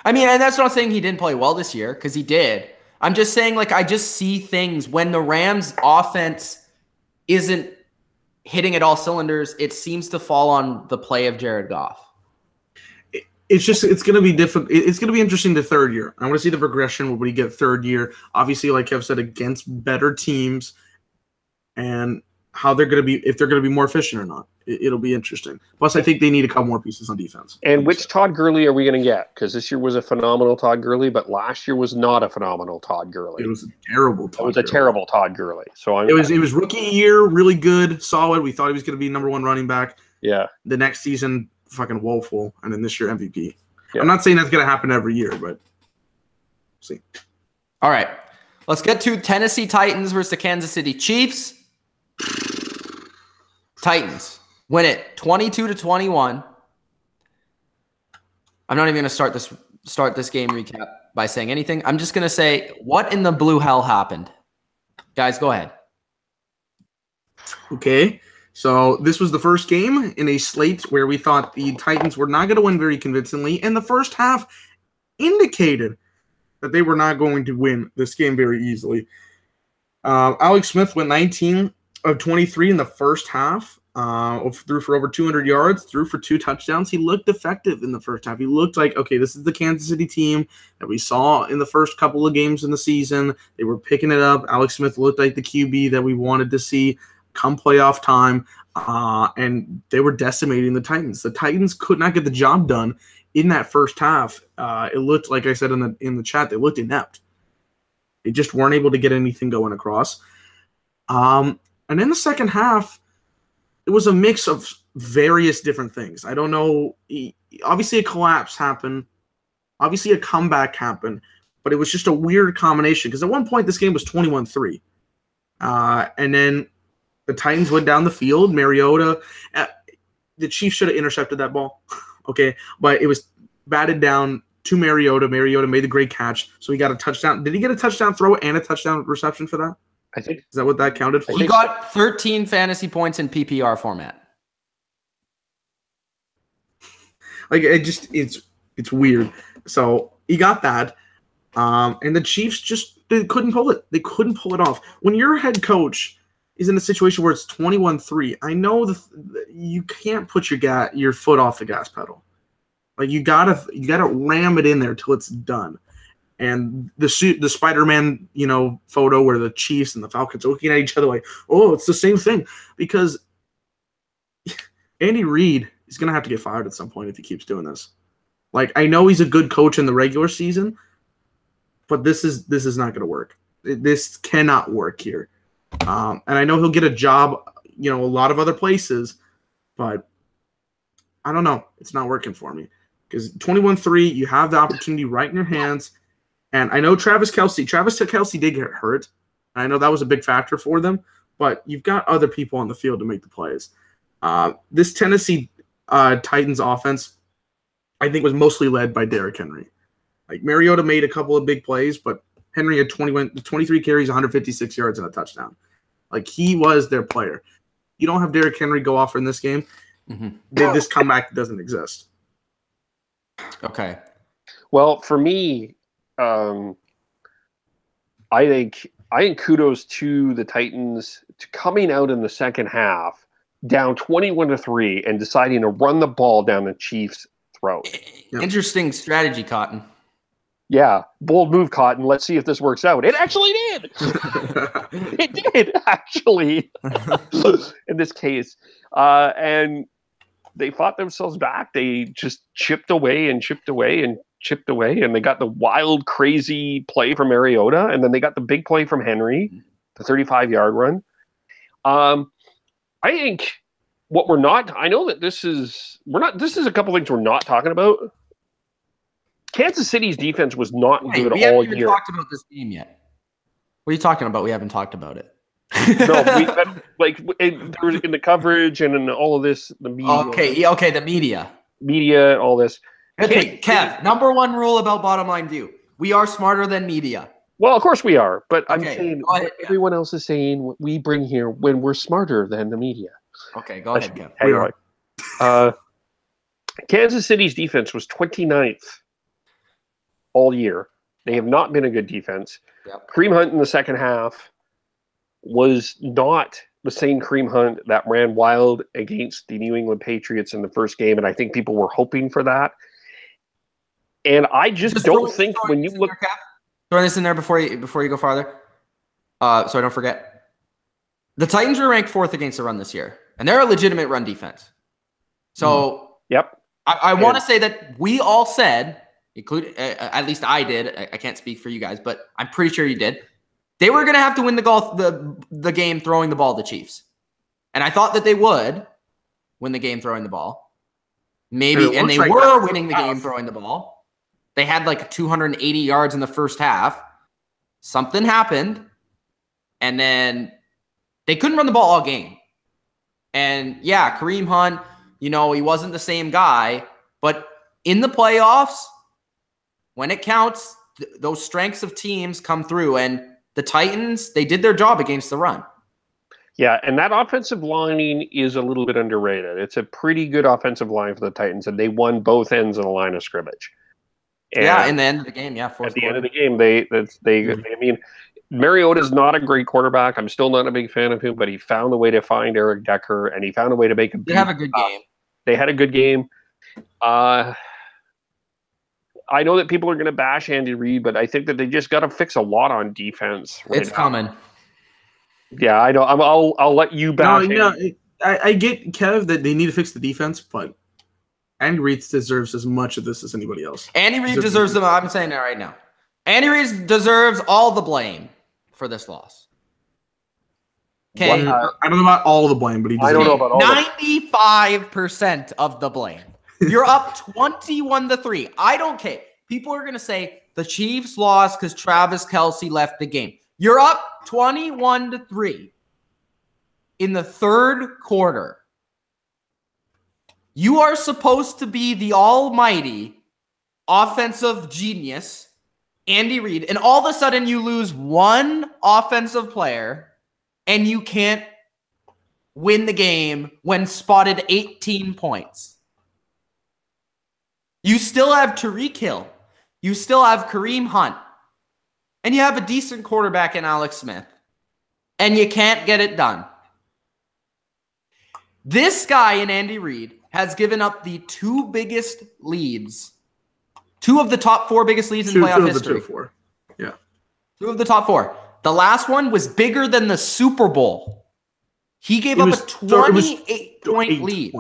And that's not saying he didn't play well this year, because he did. I'm just saying, I just see things when the Rams' offense isn't hitting at all cylinders, it seems to fall on the play of Jared Goff. It's going to be difficult. It's going to be interesting the third year. I want to see the progression when we get third year. Obviously, like Kev said, against better teams and how they're going to be, if they're going to be more efficient or not. It'll be interesting. Plus, I think they need a couple more pieces on defense. And which Todd Gurley are we going to get? Because this year was a phenomenal Todd Gurley, but last year was not a phenomenal Todd Gurley. It was a terrible Todd Gurley. It was a terrible Todd Gurley. So it was rookie year, really good, solid. We thought he was going to be number one running back. Yeah. The next season, fucking woeful, and then this year MVP. Yeah. I'm not saying that's going to happen every year, but we'll see. All right, let's get to Tennessee Titans versus the Kansas City Chiefs. Titans win it 22-21. I'm not even going to start this game recap by saying anything. I'm just going to say, what in the blue hell happened? Guys, go ahead. Okay. So this was the first game in a slate where we thought the Titans were not going to win very convincingly, and the first half indicated that they were not going to win this game very easily. Alex Smith went 19 of 23 in the first half, threw for over 200 yards, threw for 2 touchdowns. He looked effective in the first half. He looked like, okay, this is the Kansas City team that we saw in the first couple of games in the season. They were picking it up. Alex Smith looked like the QB that we wanted to see come playoff time, and they were decimating the Titans. The Titans could not get the job done in that first half. It looked, like I said in the chat, they looked inept. They just weren't able to get anything going across. And in the second half, it was a mix of various different things. I don't know. Obviously, a collapse happened. Obviously, a comeback happened. but it was just a weird combination because at one point this game was 21-3. And then the Titans went down the field. Mariota, the Chiefs should have intercepted that ball, okay? But it was batted down to Mariota. Mariota made the great catch, so he got a touchdown. Did he get a touchdown throw and a touchdown reception for that? I think. Is that what that counted for? He got 13 fantasy points in PPR format. Like it's weird. So he got that, and the Chiefs they couldn't pull it. They couldn't pull it off. When your head coach is in a situation where it's 21-3, I know you can't put your foot off the gas pedal. Like you gotta ram it in there till it's done. And the Spider-Man, photo where the Chiefs and the Falcons are looking at each other like, oh, it's the same thing, because Andy Reid is gonna have to get fired at some point if he keeps doing this. Like, I know he's a good coach in the regular season, but this is not gonna work. This cannot work here. And I know he'll get a job, a lot of other places, but I don't know. It's not working for me. Because 21-3, you have the opportunity right in your hands. And I know Travis Kelce did get hurt. I know that was a big factor for them, but you've got other people on the field to make the plays. This Tennessee Titans offense, I think, was mostly led by Derrick Henry. Like, Mariota made a couple of big plays, but Henry had 23 carries, 156 yards, and a touchdown. Like, he was their player. You don't have Derrick Henry go off in this game. Mm-hmm. This comeback doesn't exist. Okay. Well, for me, I think kudos to the Titans to coming out in the second half down 21-3 and deciding to run the ball down the Chiefs' throat. Interesting strategy, Cotton. Yeah, bold move, Cotton. Let's see if this works out. It actually did. It did, actually, in this case. And they fought themselves back. They just chipped away, and they got the wild, crazy play from Mariota, and then they got the big play from Henry, the 35-yard run. I think what I know that this is a couple things we're not talking about. Kansas City's defense was not good all year. We haven't even talked about this game yet. What are you talking about? We haven't talked about it. No, there was in the coverage and in all of this, the media. Okay, the media. Media, all this. Okay, Kev, number one rule about Bottom Line View. We are smarter than media. Well, of course we are, but I'm saying what everyone else is saying, what we bring here when we're smarter than the media. Okay, go ahead, Kev. Kansas City's defense was 29th all year. They have not been a good defense. Yep. Kareem Hunt in the second half was not the same Kareem Hunt that ran wild against the New England Patriots in the first game, and I think people were hoping for that. And I just don't think when you look... Throw this in there before you go farther, so I don't forget. The Titans were ranked 4th against the run this year, and they're a legitimate run defense. So yep, I want to say that we all said, including at least I did. I can't speak for you guys, but I'm pretty sure you did. They were going to have to win the game throwing the ball to the Chiefs. And I thought that they would win the game throwing the ball. Maybe, and they were winning the game throwing the ball. They had like 280 yards in the first half. Something happened, and then they couldn't run the ball all game. And yeah, Kareem Hunt, he wasn't the same guy, but in the playoffs, when it counts, those strengths of teams come through, and the Titans, they did their job against the run. Yeah, and that offensive line is a little bit underrated. It's a pretty good offensive line for the Titans, and they won both ends of the line of scrimmage. And in the end of the game, yeah. At the end of the game, I mean, Mariota's not a great quarterback. I'm still not a big fan of him, but he found a way to find Eric Decker, and he found a way to make him. They have a good game. They had a good game. I know that people are going to bash Andy Reid, but I think that they just got to fix a lot on defense. It's coming. Yeah, I know. I'll let you bash. No, I get, Kev, that they need to fix the defense, but Andy Reid deserves as much of this as anybody else. Andy Reid deserves them. I'm saying that right now. Andy Reid deserves all the blame for this loss. Okay, I don't know about all the blame, but he deserves. I don't know about all 95% of the blame. You're up 21-3. I don't care. People are going to say The Chiefs lost because Travis Kelce left the game. You're up 21-3 in the third quarter. You are supposed to be the almighty offensive genius, Andy Reid, and all of a sudden you lose one offensive player and you can't win the game when spotted 18 points. You still have Tyreek Hill. You still have Kareem Hunt. And you have a decent quarterback in Alex Smith. And you can't get it done. This guy in Andy Reid has given up the two biggest leads. Two of the top four biggest leads in playoff history. Yeah. Two of the top four. The last one was bigger than the Super Bowl. He gave up a 28-point lead.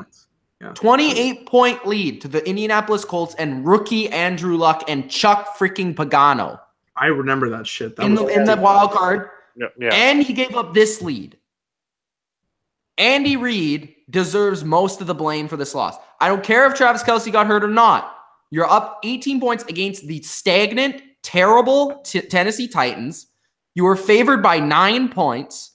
Yeah. 28-point lead to the Indianapolis Colts and rookie Andrew Luck and Chuck freaking Pagano. I remember that shit. That in the wild card. Yeah. And he gave up this lead. Andy Reid deserves most of the blame for this loss. I don't care if Travis Kelce got hurt or not. You're up 18 points against the stagnant, terrible Tennessee Titans. You were favored by 9 points.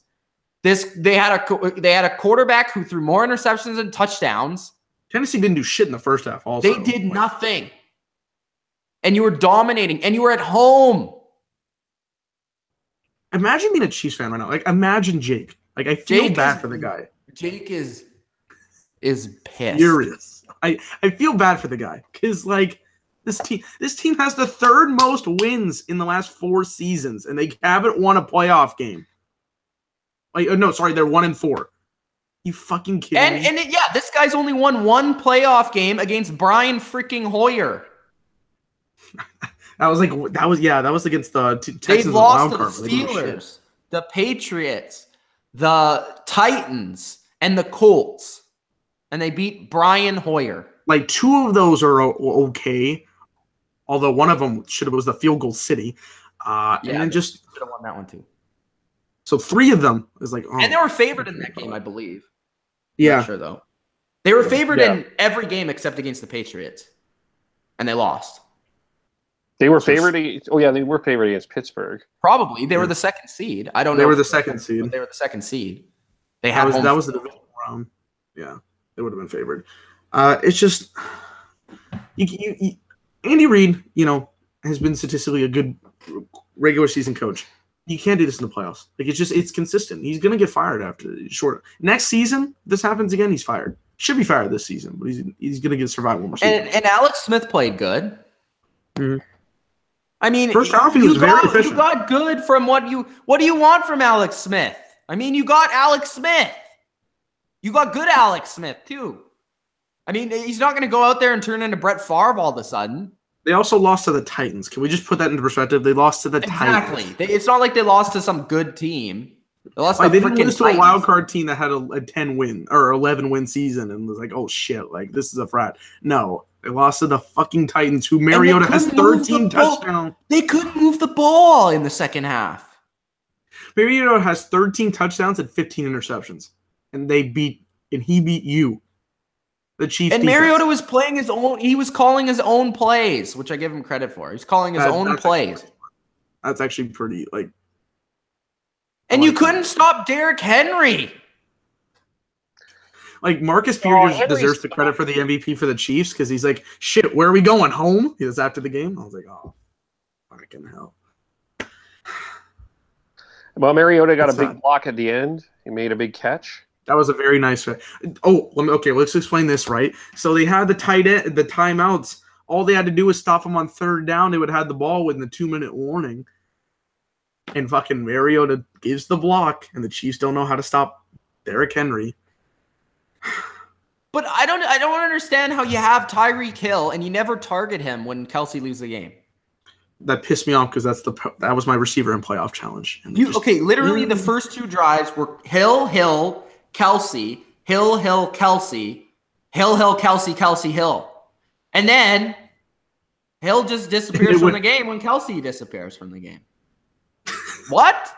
They had a quarterback who threw more interceptions than touchdowns. Tennessee didn't do shit in the first half. Also, they did nothing, and you were dominating, and you were at home. Imagine being a Chiefs fan right now. Like, imagine Jake. Like, I feel bad for the guy. Jake is pissed. Furious. I feel bad for the guy because like this team has the third most wins in the last 4 seasons, and they haven't won a playoff game. Like, no, sorry, they're 1-4. You fucking kidding me? And this guy's only won one playoff game against Brian freaking Hoyer. that was against the Texans. They've lost to the Steelers, the Patriots, the Titans, and the Colts, and they beat Brian Hoyer. Like 2 of those are okay, although one of them was the field goal city, and then just should have won that one too. So 3 of them is like, and they were favored in that game, I believe. Yeah, not sure though. They were favored in every game except against the Patriots, and they lost. They were favored. They were favored against Pittsburgh. Probably they were the second seed. I don't know. They were the second seed. They were the second seed. They that had was the divisional round. Yeah, they would have been favored. It's just Andy Reid, has been statistically a good regular season coach. You can't do this in the playoffs. Like it's consistent. He's gonna get fired after short. Next season, this happens again. He's fired. Should be fired this season, but he's gonna get survive one more season. And Alex Smith played good. Mm-hmm. I mean, first half he was very efficient. You got good from what do you want from Alex Smith? I mean, you got Alex Smith. You got good Alex Smith too. I mean, he's not going to go out there and turn into Brett Favre all of a sudden. They also lost to the Titans. Can we just put that into perspective? They lost to the Titans. Exactly. It's not like they lost to some good team. They lost to they didn't lose to a Titans. wild card team that had a 10-win or 11-win season and was like, oh shit, like this is a frat. No, they lost to the fucking Titans, who Mariota has 13 touchdowns. They couldn't move the ball in the second half. Mariota has 13 touchdowns and 15 interceptions, and he beat you. The Chiefs. And Mariota was playing his own. He was calling his own plays, which I give him credit for. He's calling his own plays. That's actually pretty like. And you couldn't stop Derrick Henry. Like Marcus Peters deserves the credit for the MVP for the Chiefs because he's like, shit, where are we going? Home? He was after the game. I was like, oh, fucking hell. Well, Mariota got a big block at the end. He made a big catch. That was a very nice. Let's explain this, right? So they had the timeouts. All they had to do was stop them on third down. They would have had the ball within the 2-minute warning. And fucking Mariota gives the block, and the Chiefs don't know how to stop Derrick Henry. But I don't understand how you have Tyreek Hill and you never target him when Kelce leaves the game. That pissed me off because that was my receiver in playoff challenge. Literally the first 2 drives were Hill, Kelce, Hill, Kelce, Hill, Kelce, Hill. And then Hill just disappears from the game when Kelce disappears from the game. What?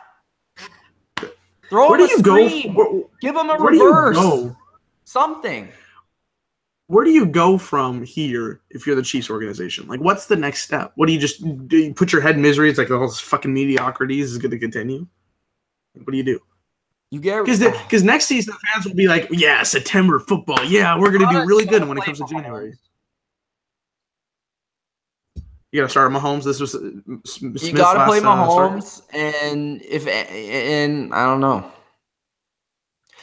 Throw him a screen. Give him a reverse. Something. where do you go from here if you're the Chiefs organization? Like, what's the next step? What do you put your head in misery? It's like all this fucking mediocrity is going to continue. What do you do? You get because next season the fans will be like, yeah, September football, yeah, we're going to do really good when it comes to January. You got to start Mahomes. This was Smith. You got to play Mahomes, and I don't know.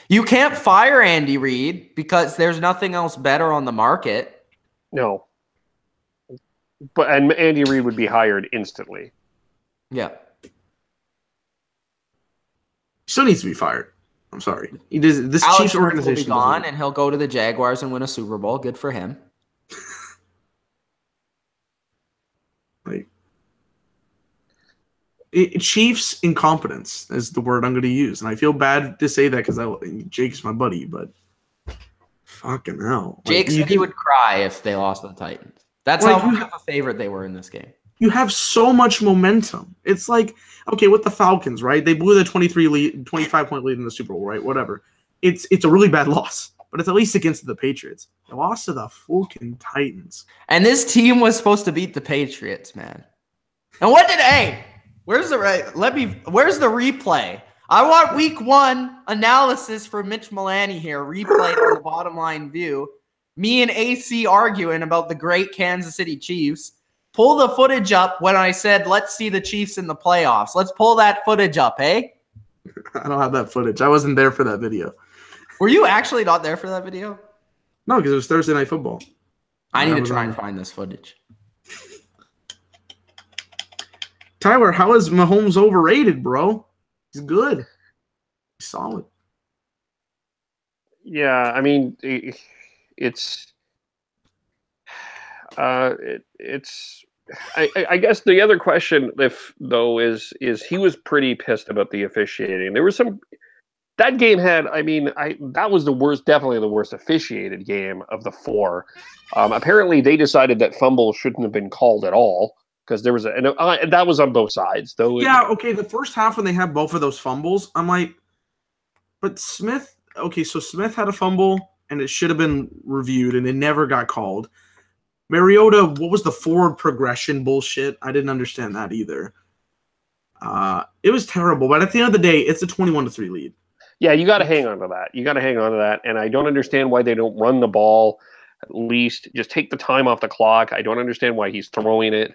You can't fire Andy Reid because there's nothing else better on the market. No. And Andy Reid would be hired instantly. Yeah. Still needs to be fired. I'm sorry. This Alex Chiefs Smith organization will be gone, and he'll go to the Jaguars and win a Super Bowl. Good for him. Like, Chiefs incompetence is the word I'm going to use, and I feel bad to say that because Jake's my buddy, but fucking hell, Jake said he would cry if they lost to the Titans. That's how much of a favorite they were in this game. You have so much momentum. It's like, okay, with the Falcons, right? They blew the 25-point lead in the Super Bowl, right? Whatever. It's a really bad loss, but it's at least against the Patriots. They lost to the fucking Titans. And this team was supposed to beat the Patriots, man. And where's the replay? I want week 1 analysis for Mitch Milani here, replayed on the bottom line view. Me and AC arguing about the great Kansas City Chiefs. Pull the footage up when I said, let's see the Chiefs in the playoffs. Let's pull that footage up, hey? I don't have that footage. I wasn't there for that video. Were you actually not there for that video? No, because it was Thursday Night Football. I need to try and find this footage. Tyler, how is Mahomes overrated, bro? He's good. He's solid. Yeah, I mean, I guess the other question, is he was pretty pissed about the officiating. There was that game had, that was definitely the worst officiated game of the 4. Apparently they decided that fumble shouldn't have been called at all because there was and that was on both sides though. Yeah, okay. The first half when they had both of those fumbles, I'm like, but Smith. Okay, so Smith had a fumble and it should have been reviewed and it never got called. Mariota, what was the forward progression bullshit? I didn't understand that either. It was terrible, but at the end of the day, it's a 21-3 lead. Yeah, you got to hang on to that. And I don't understand why they don't run the ball. At least just take the time off the clock. I don't understand why he's throwing it.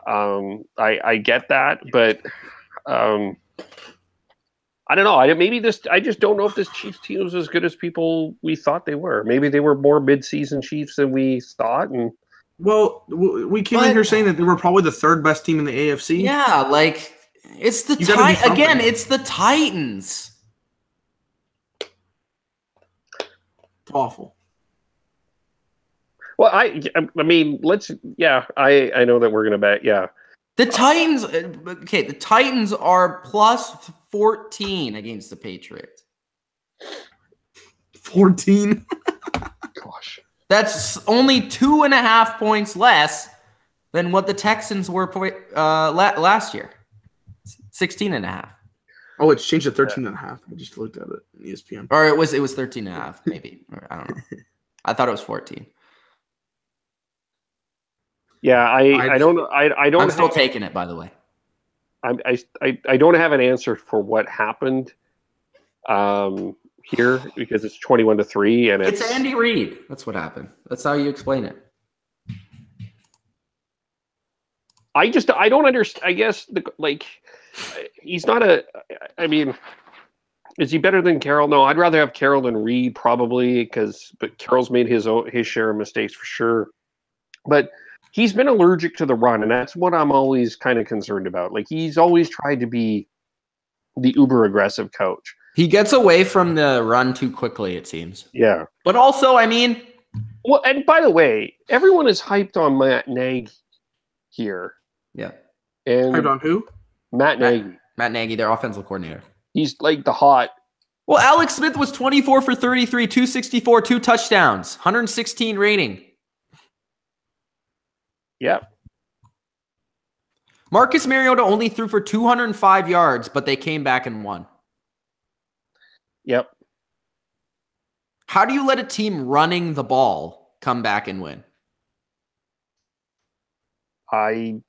I get that, but I don't know. I just don't know if this Chiefs team was as good as we thought they were. Maybe they were more mid-season Chiefs than we thought. And well, we came in here saying that they were probably the third best team in the AFC. Yeah, like it's the Titans again. It's the Titans. It's awful. Well, I mean, I know that we're gonna bet. Yeah, the Titans. Okay, the Titans are plus 14 against the Patriots. 14. Gosh, that's only 2.5 points less than what the Texans were last year. 16.5. Oh, it's changed to 13.5. I just looked at it on ESPN. Or it was 13.5, maybe. I don't know. I thought it was 14. Yeah, I don't. I'm still taking it, by the way. I don't have an answer for what happened here because it's 21-3 and it's Andy Reid. That's what happened. That's how you explain it. I don't understand. I guess he's not a. I mean, is he better than Carroll? No, I'd rather have Carroll than Reid probably but Carroll's made his share of mistakes for sure. But he's been allergic to the run, and that's what I'm always kind of concerned about. Like he's always tried to be the uber aggressive coach. He gets away from the run too quickly, it seems. Yeah, but also, I mean, well, and by the way, everyone is hyped on Matt Nagy here. Yeah, and hyped on who? Matt Nagy. Matt Nagy, their offensive coordinator. He's like the hot. Well, Alex Smith was 24 for 33, 264, 2 touchdowns, 116 rating. Yep. Marcus Mariota only threw for 205 yards, but they came back and won. Yep. How do you let a team running the ball come back and win? I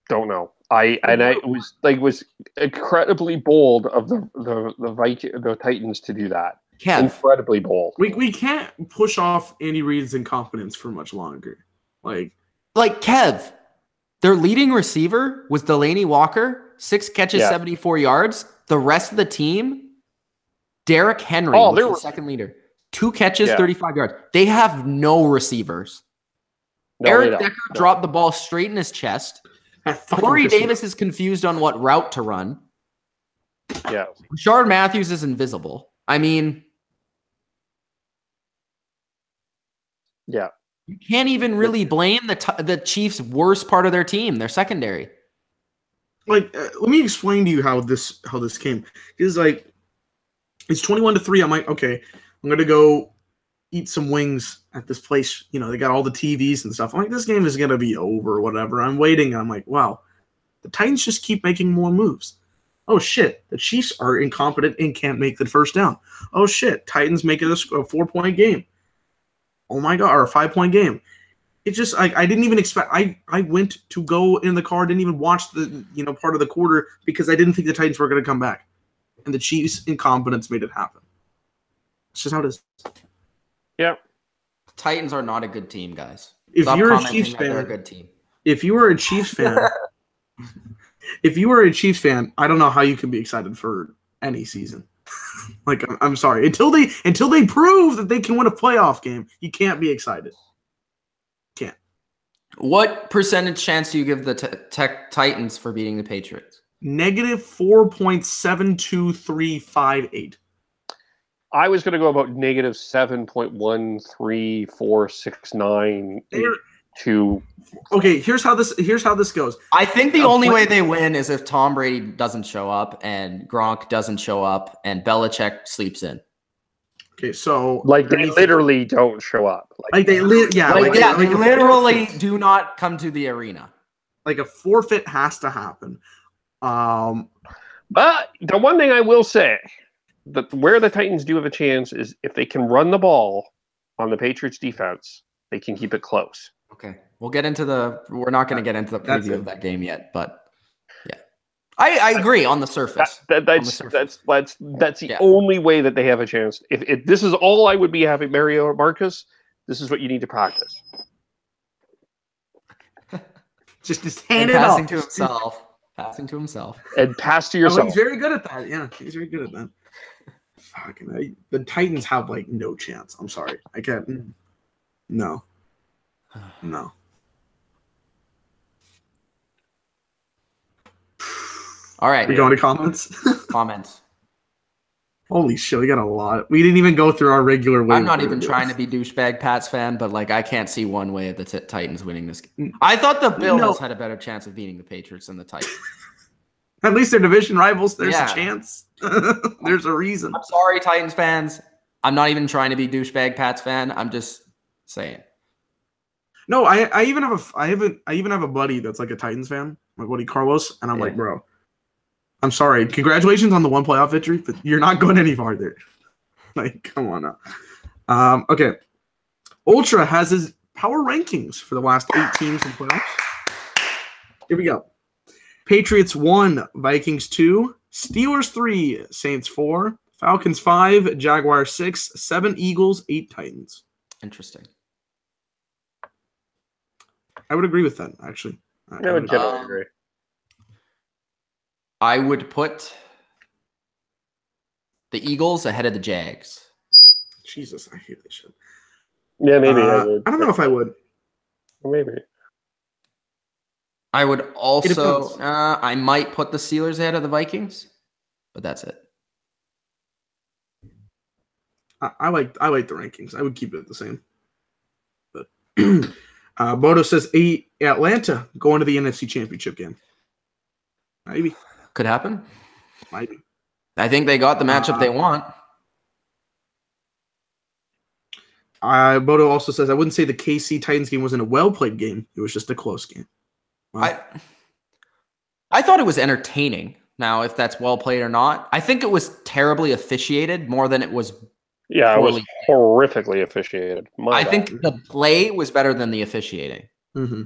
don't know. It was incredibly bold of the Titans to do that. Kev. Incredibly bold. We can't push off Andy Reid's incompetence for much longer. Like Kev, their leading receiver was Delaney Walker, 6 catches, 74 yards. The rest of the team, Derrick Henry was the second leader. 2 catches, 35 yards. They have no receivers. No, Eric Decker dropped the ball straight in his chest. Corey Davis is confused on what route to run. Yeah. Rashard Matthews is invisible. I mean, yeah. You can't even really blame the Chiefs' worst part of their team, their secondary. Let me explain to you how this came. It's like it's 21-3. I'm like, okay, I'm gonna go eat some wings at this place. You know, they got all the TVs and stuff. I'm like, this game is gonna be over, or whatever. I'm waiting. I'm like, wow, the Titans just keep making more moves. Oh shit, the Chiefs are incompetent and can't make the first down. Oh shit, Titans make it a 4-point game. Oh my god, or a 5-point game. It just I didn't even expect. I went to go in the car, didn't even watch the part of the quarter because I didn't think the Titans were going to come back, and the Chiefs' incompetence made it happen. It's just how it is. Yeah, the Titans are not a good team, guys. If Stop you're a commenting Chiefs that they're fan, a good team. If you were a Chiefs fan, I don't know how you can be excited for any season. Like I'm sorry, until they prove that they can win a playoff game, you can't be excited. Can't. What percentage chance do you give the Titans for beating the Patriots? Negative 4.72358. I was going to go about negative 7.13469. Okay, here's how this goes. I think the only way they win is if Tom Brady doesn't show up and Gronk doesn't show up and Belichick sleeps in. Okay, so they literally don't show up. They literally do not come to the arena. Like a forfeit has to happen. But the one thing I will say that where the Titans do have a chance is if they can run the ball on the Patriots defense, they can keep it close. Okay. We're not going to get into the preview of that game yet, but yeah. I agree on the surface. That's the only way that they have a chance. If this is all I would be having, Mario or Marcus, this is what you need to practice. just hand it off. Passing to himself. And pass to yourself. He's very good at that. Yeah, he's very good at that. Fucking, the Titans have no chance. I'm sorry. I can't. No. All right. We going to comments? Comments. Holy shit, we got a lot. We didn't even go through our regular way. I'm not even trying to be douchebag Pats fan, but I can't see one way of the Titans winning this game. I thought the Bills had a better chance of beating the Patriots than the Titans. At least they're division rivals. There's a chance. There's a reason. I'm sorry, Titans fans. I'm not even trying to be douchebag Pats fan. I'm just saying. No, I even have a buddy that's like a Titans fan, my buddy Carlos, and I'm like, bro, I'm sorry. Congratulations on the one playoff victory, but you're not going any farther. Come on now. Okay. Ultra has his power rankings for the last 8 teams in playoffs. Here we go. Patriots 1, Vikings 2, Steelers 3, Saints 4, Falcons 5, Jaguars 6, 7 Eagles, 8 Titans. Interesting. I would agree with that, actually. I would generally agree. I would put the Eagles ahead of the Jags. Jesus, I hate this shit. Yeah, maybe I would. I don't know if I would. Maybe. I would also. I might put the Steelers ahead of the Vikings, but that's it. I like the rankings. I would keep it the same. But Bodo says Atlanta going to the NFC Championship game. Maybe. Could happen. Maybe. I think they got the matchup they want. Bodo also says, I wouldn't say the KC Titans game wasn't a well-played game. It was just a close game. Wow. I thought it was entertaining. Now, if that's well played or not, I think it was terribly officiated more than it was Yeah, it was poorly. horrifically officiated. I think the play was better than the officiating. Mm-hmm.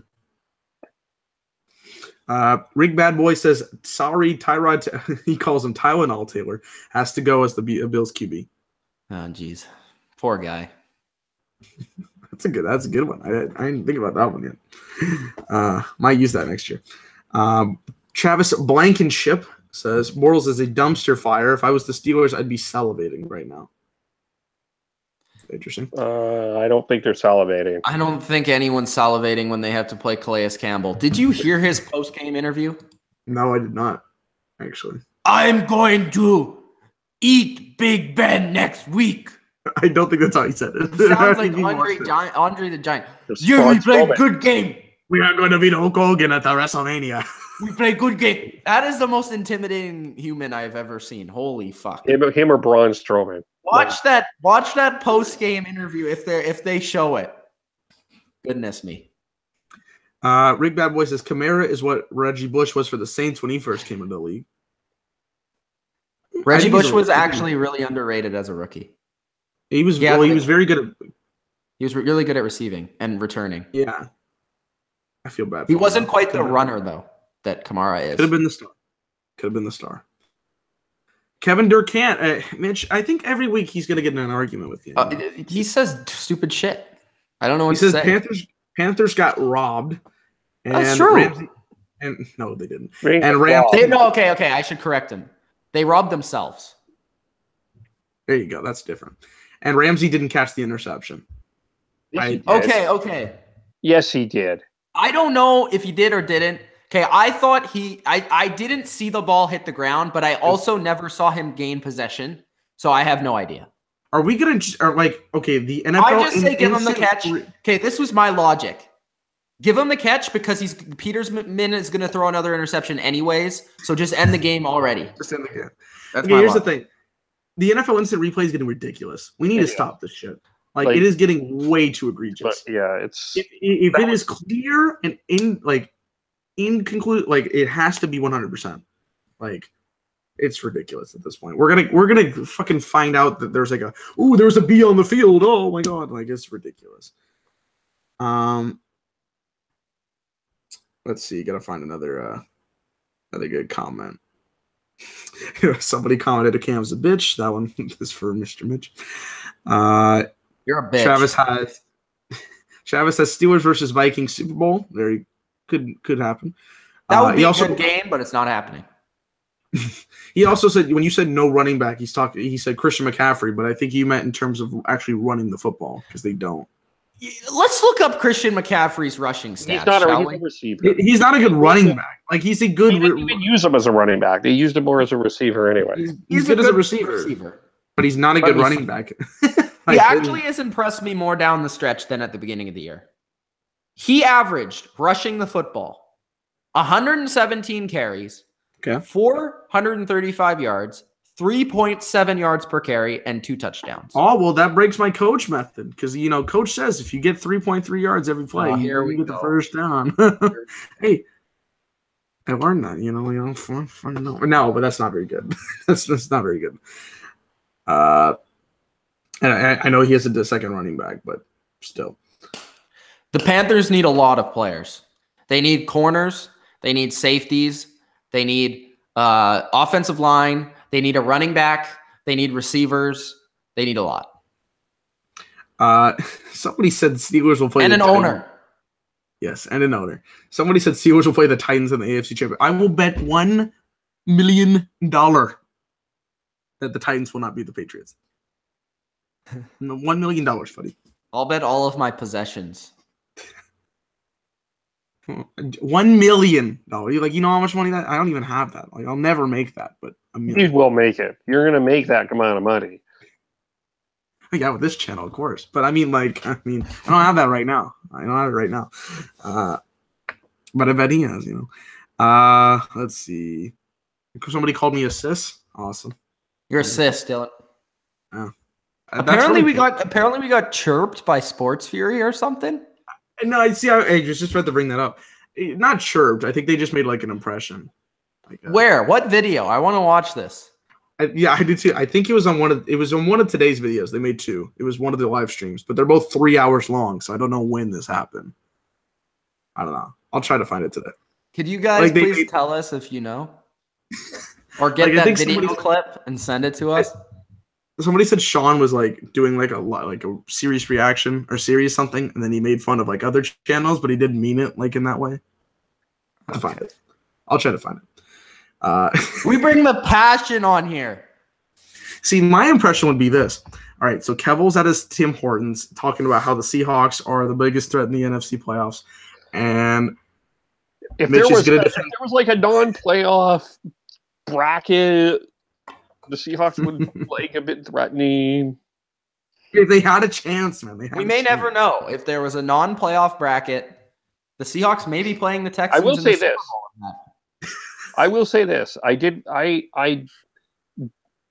Rick Bad Boy says, sorry, Tyrod, he calls him Tylenol Taylor, has to go as the Bills QB. Oh, jeez. Poor guy. That's a good one. I didn't think about that one yet. Might use that next year. Travis Blankenship says, Bortles is a dumpster fire. If I was the Steelers, I'd be salivating right now. Interesting. I don't think they're salivating. I don't think anyone's salivating when they have to play Calais Campbell. Did you hear his post-game interview? No, I did not, actually. I'm going to eat Big Ben next week. I don't think that's how he said it. Sounds like Andre the Giant. Yeah, we played good game. We are going to beat Hulk Hogan at the WrestleMania. We play good game. That is the most intimidating human I've ever seen. Holy fuck. Him or Braun Strowman. Watch that post-game interview if they show it. Goodness me. Rick Bad Boy says Kamara is what Reggie Bush was for the Saints when he first came into the league. Reggie Bush was actually really underrated as a rookie. He was he was very good at He was really good at receiving and returning. Yeah. I feel bad for He him. wasn't quite the runner though that Kamara is. Could have been the star. Kevin Durkant, Mitch, I think every week he's going to get in an argument with you. He says stupid shit. I don't know what he to says say. Panthers got robbed. And That's true. No, they didn't. Okay. I should correct him. They robbed themselves. There you go. That's different. And Ramsey didn't catch the interception. Okay. Yes, he did. I don't know if he did or didn't. Okay, I thought I didn't see the ball hit the ground, but I also never saw him gain possession, so I have no idea. Are we going to, the NFL... I just say give him the catch. Okay, this was my logic. Give him the catch because Peterman is going to throw another interception anyways, so just end the game already. Just end the game. That's here's the thing. The NFL instant replay is getting ridiculous. We need to stop this shit. Like, it is getting way too egregious. But yeah, it's... If it is clear and inconclusive, like, it has to be 100%. Like, it's ridiculous at this point. We're gonna fucking find out that there's there's a bee on the field. Oh my god, like, it's ridiculous. Let's see, gotta find another good comment. Somebody commented a Cam's a bitch. That one is for Mr. Mitch. You're a bitch. Travis has Steelers versus Vikings Super Bowl. Very could happen. That would be a good game, but it's not happening. He also said when you said no running back, he said Christian McCaffrey, but I think you meant in terms of actually running the football because they don't. Let's look up Christian McCaffrey's rushing stats. He's not a receiver. He's not a good running back. Like he's a good. They didn't even use him as a running back. They used him more as a receiver anyway. He's good as a receiver, but he's not a good running back. He actually has impressed me more down the stretch than at the beginning of the year. He averaged rushing the football 117 carries, 435 yards, 3.7 yards per carry, and 2 touchdowns. Oh, well, that breaks my coach method because, coach says if you get 3.3 yards every play, you get the first down. Hey, I learned that, No, but that's not very good. that's not very good. And I know he has a second running back, but still. The Panthers need a lot of players. They need corners. They need safeties. They need offensive line. They need a running back. They need receivers. They need a lot. Somebody said Steelers will play and an owner. Yes, and an owner. Somebody said Steelers will play the Titans in the AFC Championship. I will bet $1 million that the Titans will not beat the Patriots. $1 million, buddy. I'll bet all of my possessions. $1 million. You know how much money that? I don't even have that. I'll never make that, but $1 million. You will make it. You're gonna make that amount of money. Yeah, with this channel, of course. But I don't have that right now. I don't have it right now. But I bet he has. Let's see. Somebody called me a sis. Awesome. You're a sis, Dylan. Oh. Apparently we got chirped by Sports Fury or something. No, I see. I just tried to bring that up. Not chirped. I think they just made an impression. Where? What video? I want to watch this. I did too. I think it was on one of today's videos. They made 2. It was one of the live streams, but they're both 3 hours long, so I don't know when this happened. I don't know. I'll try to find it today. Could you guys please tell us if you know? Or get that video clip and send it to us? Somebody said Sean was like doing like a serious reaction or serious something, and then he made fun of like other channels, but he didn't mean it like in that way. I'll find it. I'll try to find it. We bring the passion on here. See, my impression would be this. All right, so Kevil's at his Tim Hortons talking about how the Seahawks are the biggest threat in the NFC playoffs, and if there was like a non-playoff bracket, the Seahawks would like a bit threatening. If they had a chance, man. We may never know. If there was a non-playoff bracket, the Seahawks may be playing the Texans. I will say this. I will say this.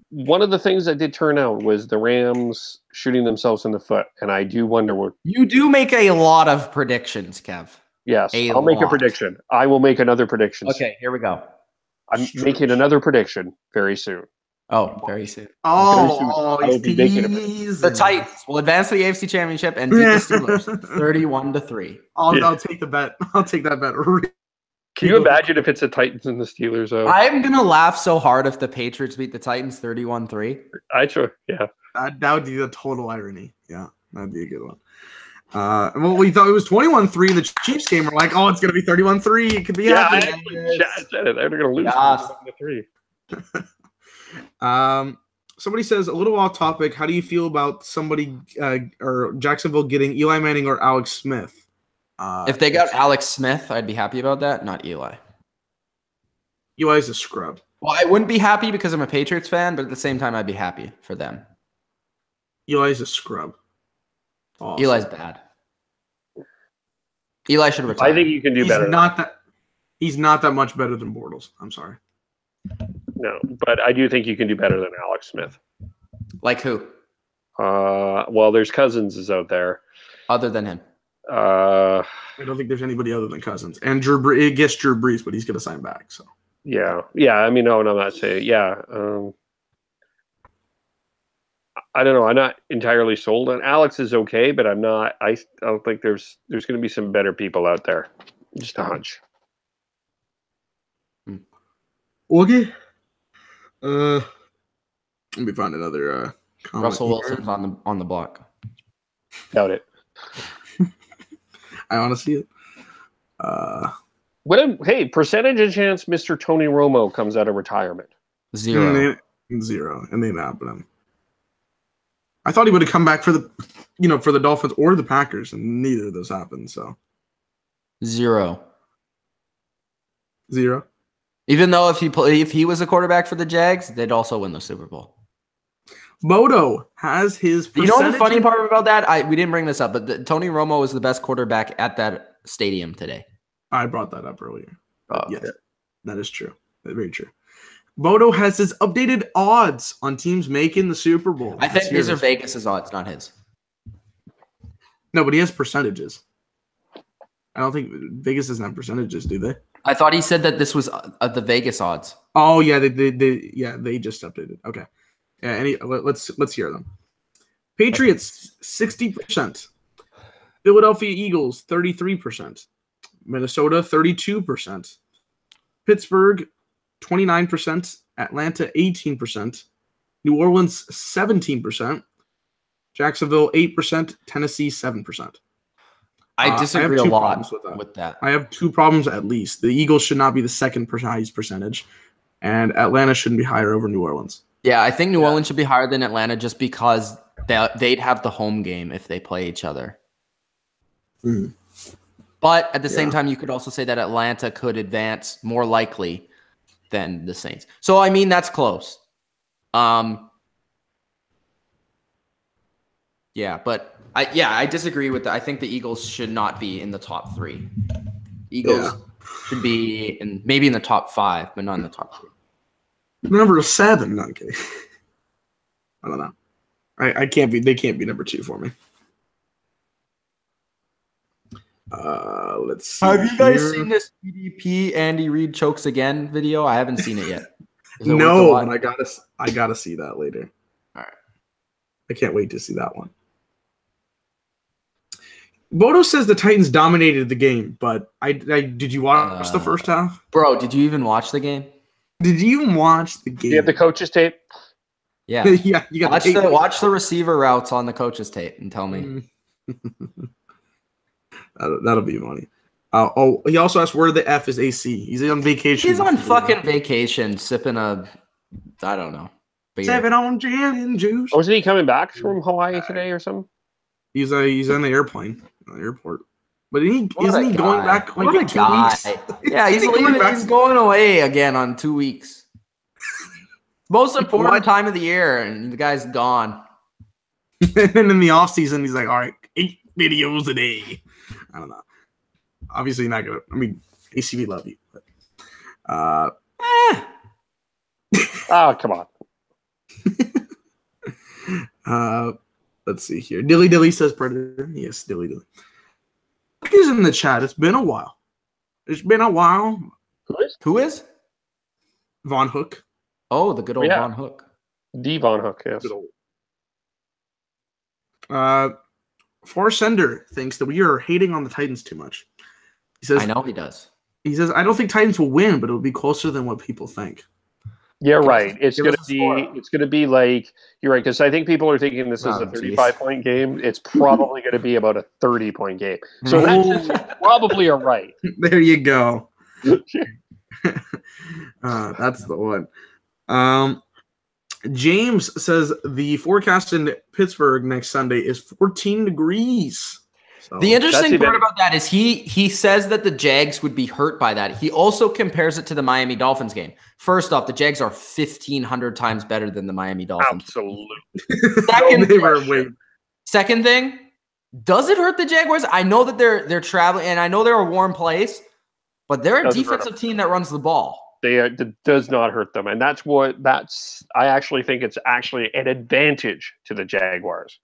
One of the things that did turn out was the Rams shooting themselves in the foot, and I do wonder what. You do make a lot of predictions, Kev. Yes, I'll make a prediction. I will make another prediction. Okay, here we go. I'm making another prediction very soon. Oh, very soon. The Titans will advance to the AFC Championship and beat the Steelers 31-3. I'll take the bet. I'll take that bet. Can you imagine if it's the Titans and the Steelers? I'm gonna laugh so hard if the Patriots beat the Titans 31-3. Yeah. That would be the total irony. Yeah, that'd be a good one. Well, we thought it was 21-3 in the Chiefs game. We're like, oh, it's gonna be 31-3. It could be happening. They're gonna lose 31-3. Somebody says, a little off topic, how do you feel about somebody or Jacksonville getting Eli Manning or Alex Smith? If they got Alex Smith, I'd be happy about that, not Eli. Eli's a scrub. Well, I wouldn't be happy because I'm a Patriots fan, but at the same time, I'd be happy for them. Eli's a scrub. Awesome. Eli's bad. Eli should retire. I think you can do better. He's not that much better than Bortles. I'm sorry. No, but I do think you can do better than Alex Smith. Like who? Well, there's Cousins is out there. Other than him. I don't think there's anybody other than Cousins. And Drew Brees, but he's going to sign back. So yeah. I mean, no, I'm not saying. Yeah. I don't know. I'm not entirely sold on Alex is okay, but I'm not. I don't think there's going to be some better people out there. Just a hunch. Okay. Let me find another comment. Russell Wilson's on the block. Doubt it. I want to see it. Hey, percentage of chance Mr. Tony Romo comes out of retirement? 0. Zero, and they nabbed him. I thought he would have come back for the Dolphins or the Packers, and neither of those happened. So 0. Even though if he was a quarterback for the Jags, they'd also win the Super Bowl. Moto has his. You know the funny part about that? We didn't bring this up, but Tony Romo was the best quarterback at that stadium today. I brought that up earlier. Yes, that is true. Very true. Moto has his updated odds on teams making the Super Bowl. I think these are Vegas's odds, not his. No, but he has percentages. I don't think Vegas doesn't have percentages, do they? I thought he said that this was the Vegas odds. Oh yeah, they just updated. Okay, yeah. Let's hear them. Patriots 60%, Philadelphia Eagles 33%, Minnesota 32%, Pittsburgh 29%, Atlanta 18%, New Orleans 17%, Jacksonville 8%, Tennessee 7%. I disagree a lot with that. I have 2 problems at least. The Eagles should not be the second highest percentage, and Atlanta shouldn't be higher over New Orleans. Yeah, I think New Orleans should be higher than Atlanta just because they'd have the home game if they play each other. Mm. But at the same time, you could also say that Atlanta could advance more likely than the Saints. So, I mean, that's close. Yeah, but I disagree with that. I think the Eagles should not be in the top 3. Eagles should be maybe in the top 5, but not in the top 3. Number 7, not kidding. I don't know. I can't be. They can't be number 2 for me. Let's see. Have you guys seen this PDP Andy Reid chokes again video? I haven't seen it yet. Is it worth No, the but watch? I gotta see that later. All right. I can't wait to see that one. Bodo says the Titans dominated the game, but I did you watch the first half? Bro, did you even watch the game? Did you even watch the game? Do you have the coach's tape? Yeah. Yeah, you got Watch the receiver routes on the coach's tape and tell me. That'll be funny. He also asked where the F is AC. He's on vacation. He's on fucking vacation, sipping a, I don't know, beer. 7 on gin and juice. Wasn't he coming back from Hawaii today or something? He's on the airplane, on the airport. But isn't he guy. going back like What in a 2 guy. weeks? Yeah, he's leaving. He's going away again on 2 weeks. Most important time of the year, and the guy's gone. And then in the off season, he's like, all right, 8 videos a day. I don't know. Obviously not gonna. I mean, ACV love you. But, Oh, come on. Let's see here. Dilly Dilly says Predator. Yes, Dilly Dilly. He's in the chat. It's been a while. Who is? Von Hook. Oh, the good old Yeah. Von Hook. Devon Hook, yes. Forsender thinks that we are hating on the Titans too much. He says, I know he does. He says, I don't think Titans will win, but it'll be closer than what people think. Yeah, right. It's Give gonna us a score. be. It's gonna be like you're right because I think people are thinking this is Oh, a 35-point game. It's probably gonna be about a 30-point game. So Oh. that's probably a right. There you go. That's the one. James says the forecast in Pittsburgh next Sunday is 14 degrees. So The interesting That's part even- about that is he says that the Jags would be hurt by that. He also compares it to the Miami Dolphins game. First off, the Jags are 1,500 times better than the Miami Dolphins. Absolutely. Second thing, does it hurt the Jaguars? I know that they're traveling, and I know they're a warm place, but they're a Doesn't hurt defensive team that runs the ball. It does not hurt them, and I actually think it's actually an advantage to the Jaguars.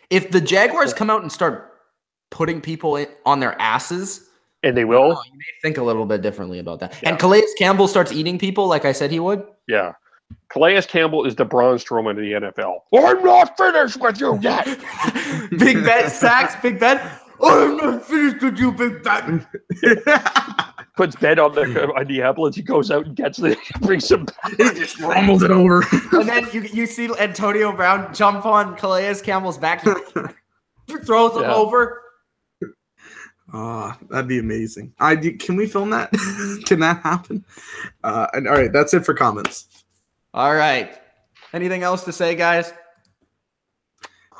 If the Jaguars come out and start putting people on their asses, And they will. you may think a little bit differently about that. Yeah. And Calais Campbell starts eating people like I said he would. Yeah. Calais Campbell is the Braun Strowman of the NFL. I'm not finished with you yet. Big Ben sacks, Big Ben. I'm not finished with you, Big Ben. Puts Ben on the ambulance. He goes out and gets it. Brings him back. He just rumbled it over. And then you see Antonio Brown jump on Calais Campbell's back, he throws him over. That'd be amazing. Can we film that? Can that happen? And all right, that's it for comments. All right. Anything else to say, guys?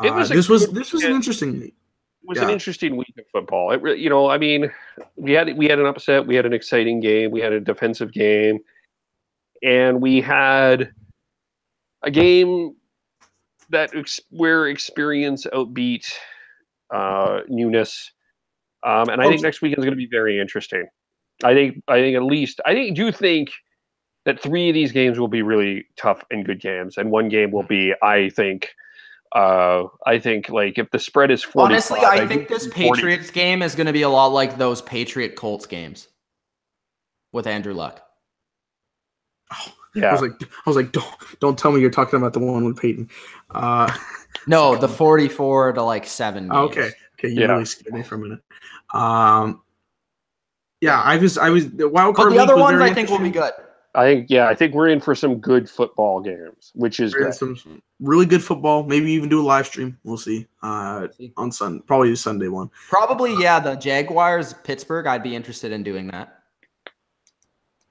This was an interesting. It was an interesting week of football. I mean, we had an upset, we had an exciting game, we had a defensive game, and we had a game that where experience outbeat newness. And I think next weekend is going to be very interesting. I think do think that 3 of these games will be really tough and good games, and one game will be, I think like if the spread is 45, Honestly, I think this Patriots game is going to be a lot like those Patriot Colts games with Andrew Luck. Yeah, I was like, don't tell me you're talking about the one with Peyton. No, the 44 to like 7 games. Okay, you really scared me for a minute. I was the wild card. But the other week was ones very I think will be good. I think we're in for some good football games, which is good. Some really good football. Maybe even do a live stream. We'll see. On Sunday, probably the Sunday one. Probably, yeah. The Jaguars, Pittsburgh. I'd be interested in doing that.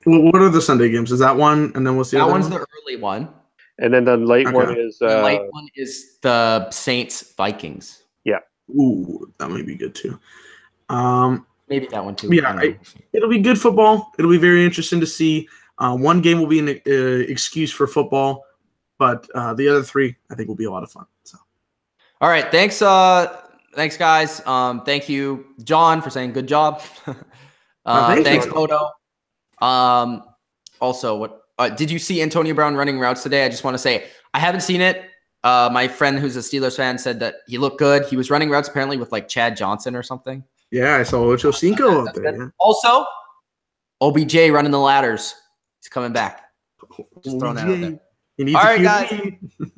Well, what are the Sunday games? Is that one, and then we'll see. That one's the early one. And then the late one is The late one is the Saints Vikings. Yeah. Ooh, that might be good too. Maybe that one too. Yeah, it'll be good football. It'll be very interesting to see. One game will be an excuse for football, but the other 3, I think, will be a lot of fun. So, all right, thanks, guys. Thank you, John, for saying good job. Thanks, Bodo. Also, what did you see Antonio Brown running routes today? I just want to say I haven't seen it. My friend who's a Steelers fan said that he looked good. He was running routes apparently with like Chad Johnson or something. yeah, I saw Ocho Cinco out there. Yeah. Also, OBJ running the ladders. He's coming back. Just throwing that out there. He needs All a right, QB. guys.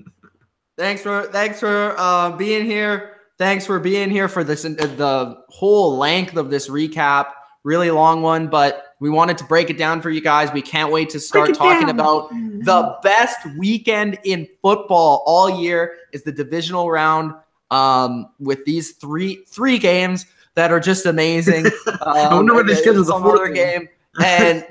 Thanks for being here. Thanks for being here for this the whole length of this recap. Really long one, but we wanted to break it down for you guys. We can't wait to start talking about the best weekend in football all year is the divisional round with these three games that are just amazing. I wonder what they scheduled the fourth game. And,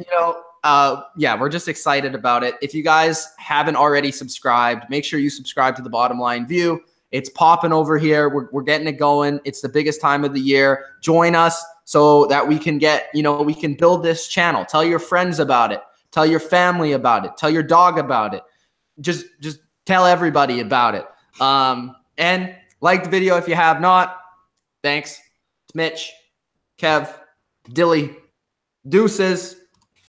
yeah, we're just excited about it. If you guys haven't already subscribed, make sure you subscribe to the Bottom Line View. It's popping over here. We're getting it going. It's the biggest time of the year. Join us so that we can get, we can build this channel. Tell your friends about it. Tell your family about it. Tell your dog about it. Just tell everybody about it. And like the video if you have not. Thanks. It's Mitch, Kev, Dilly, deuces.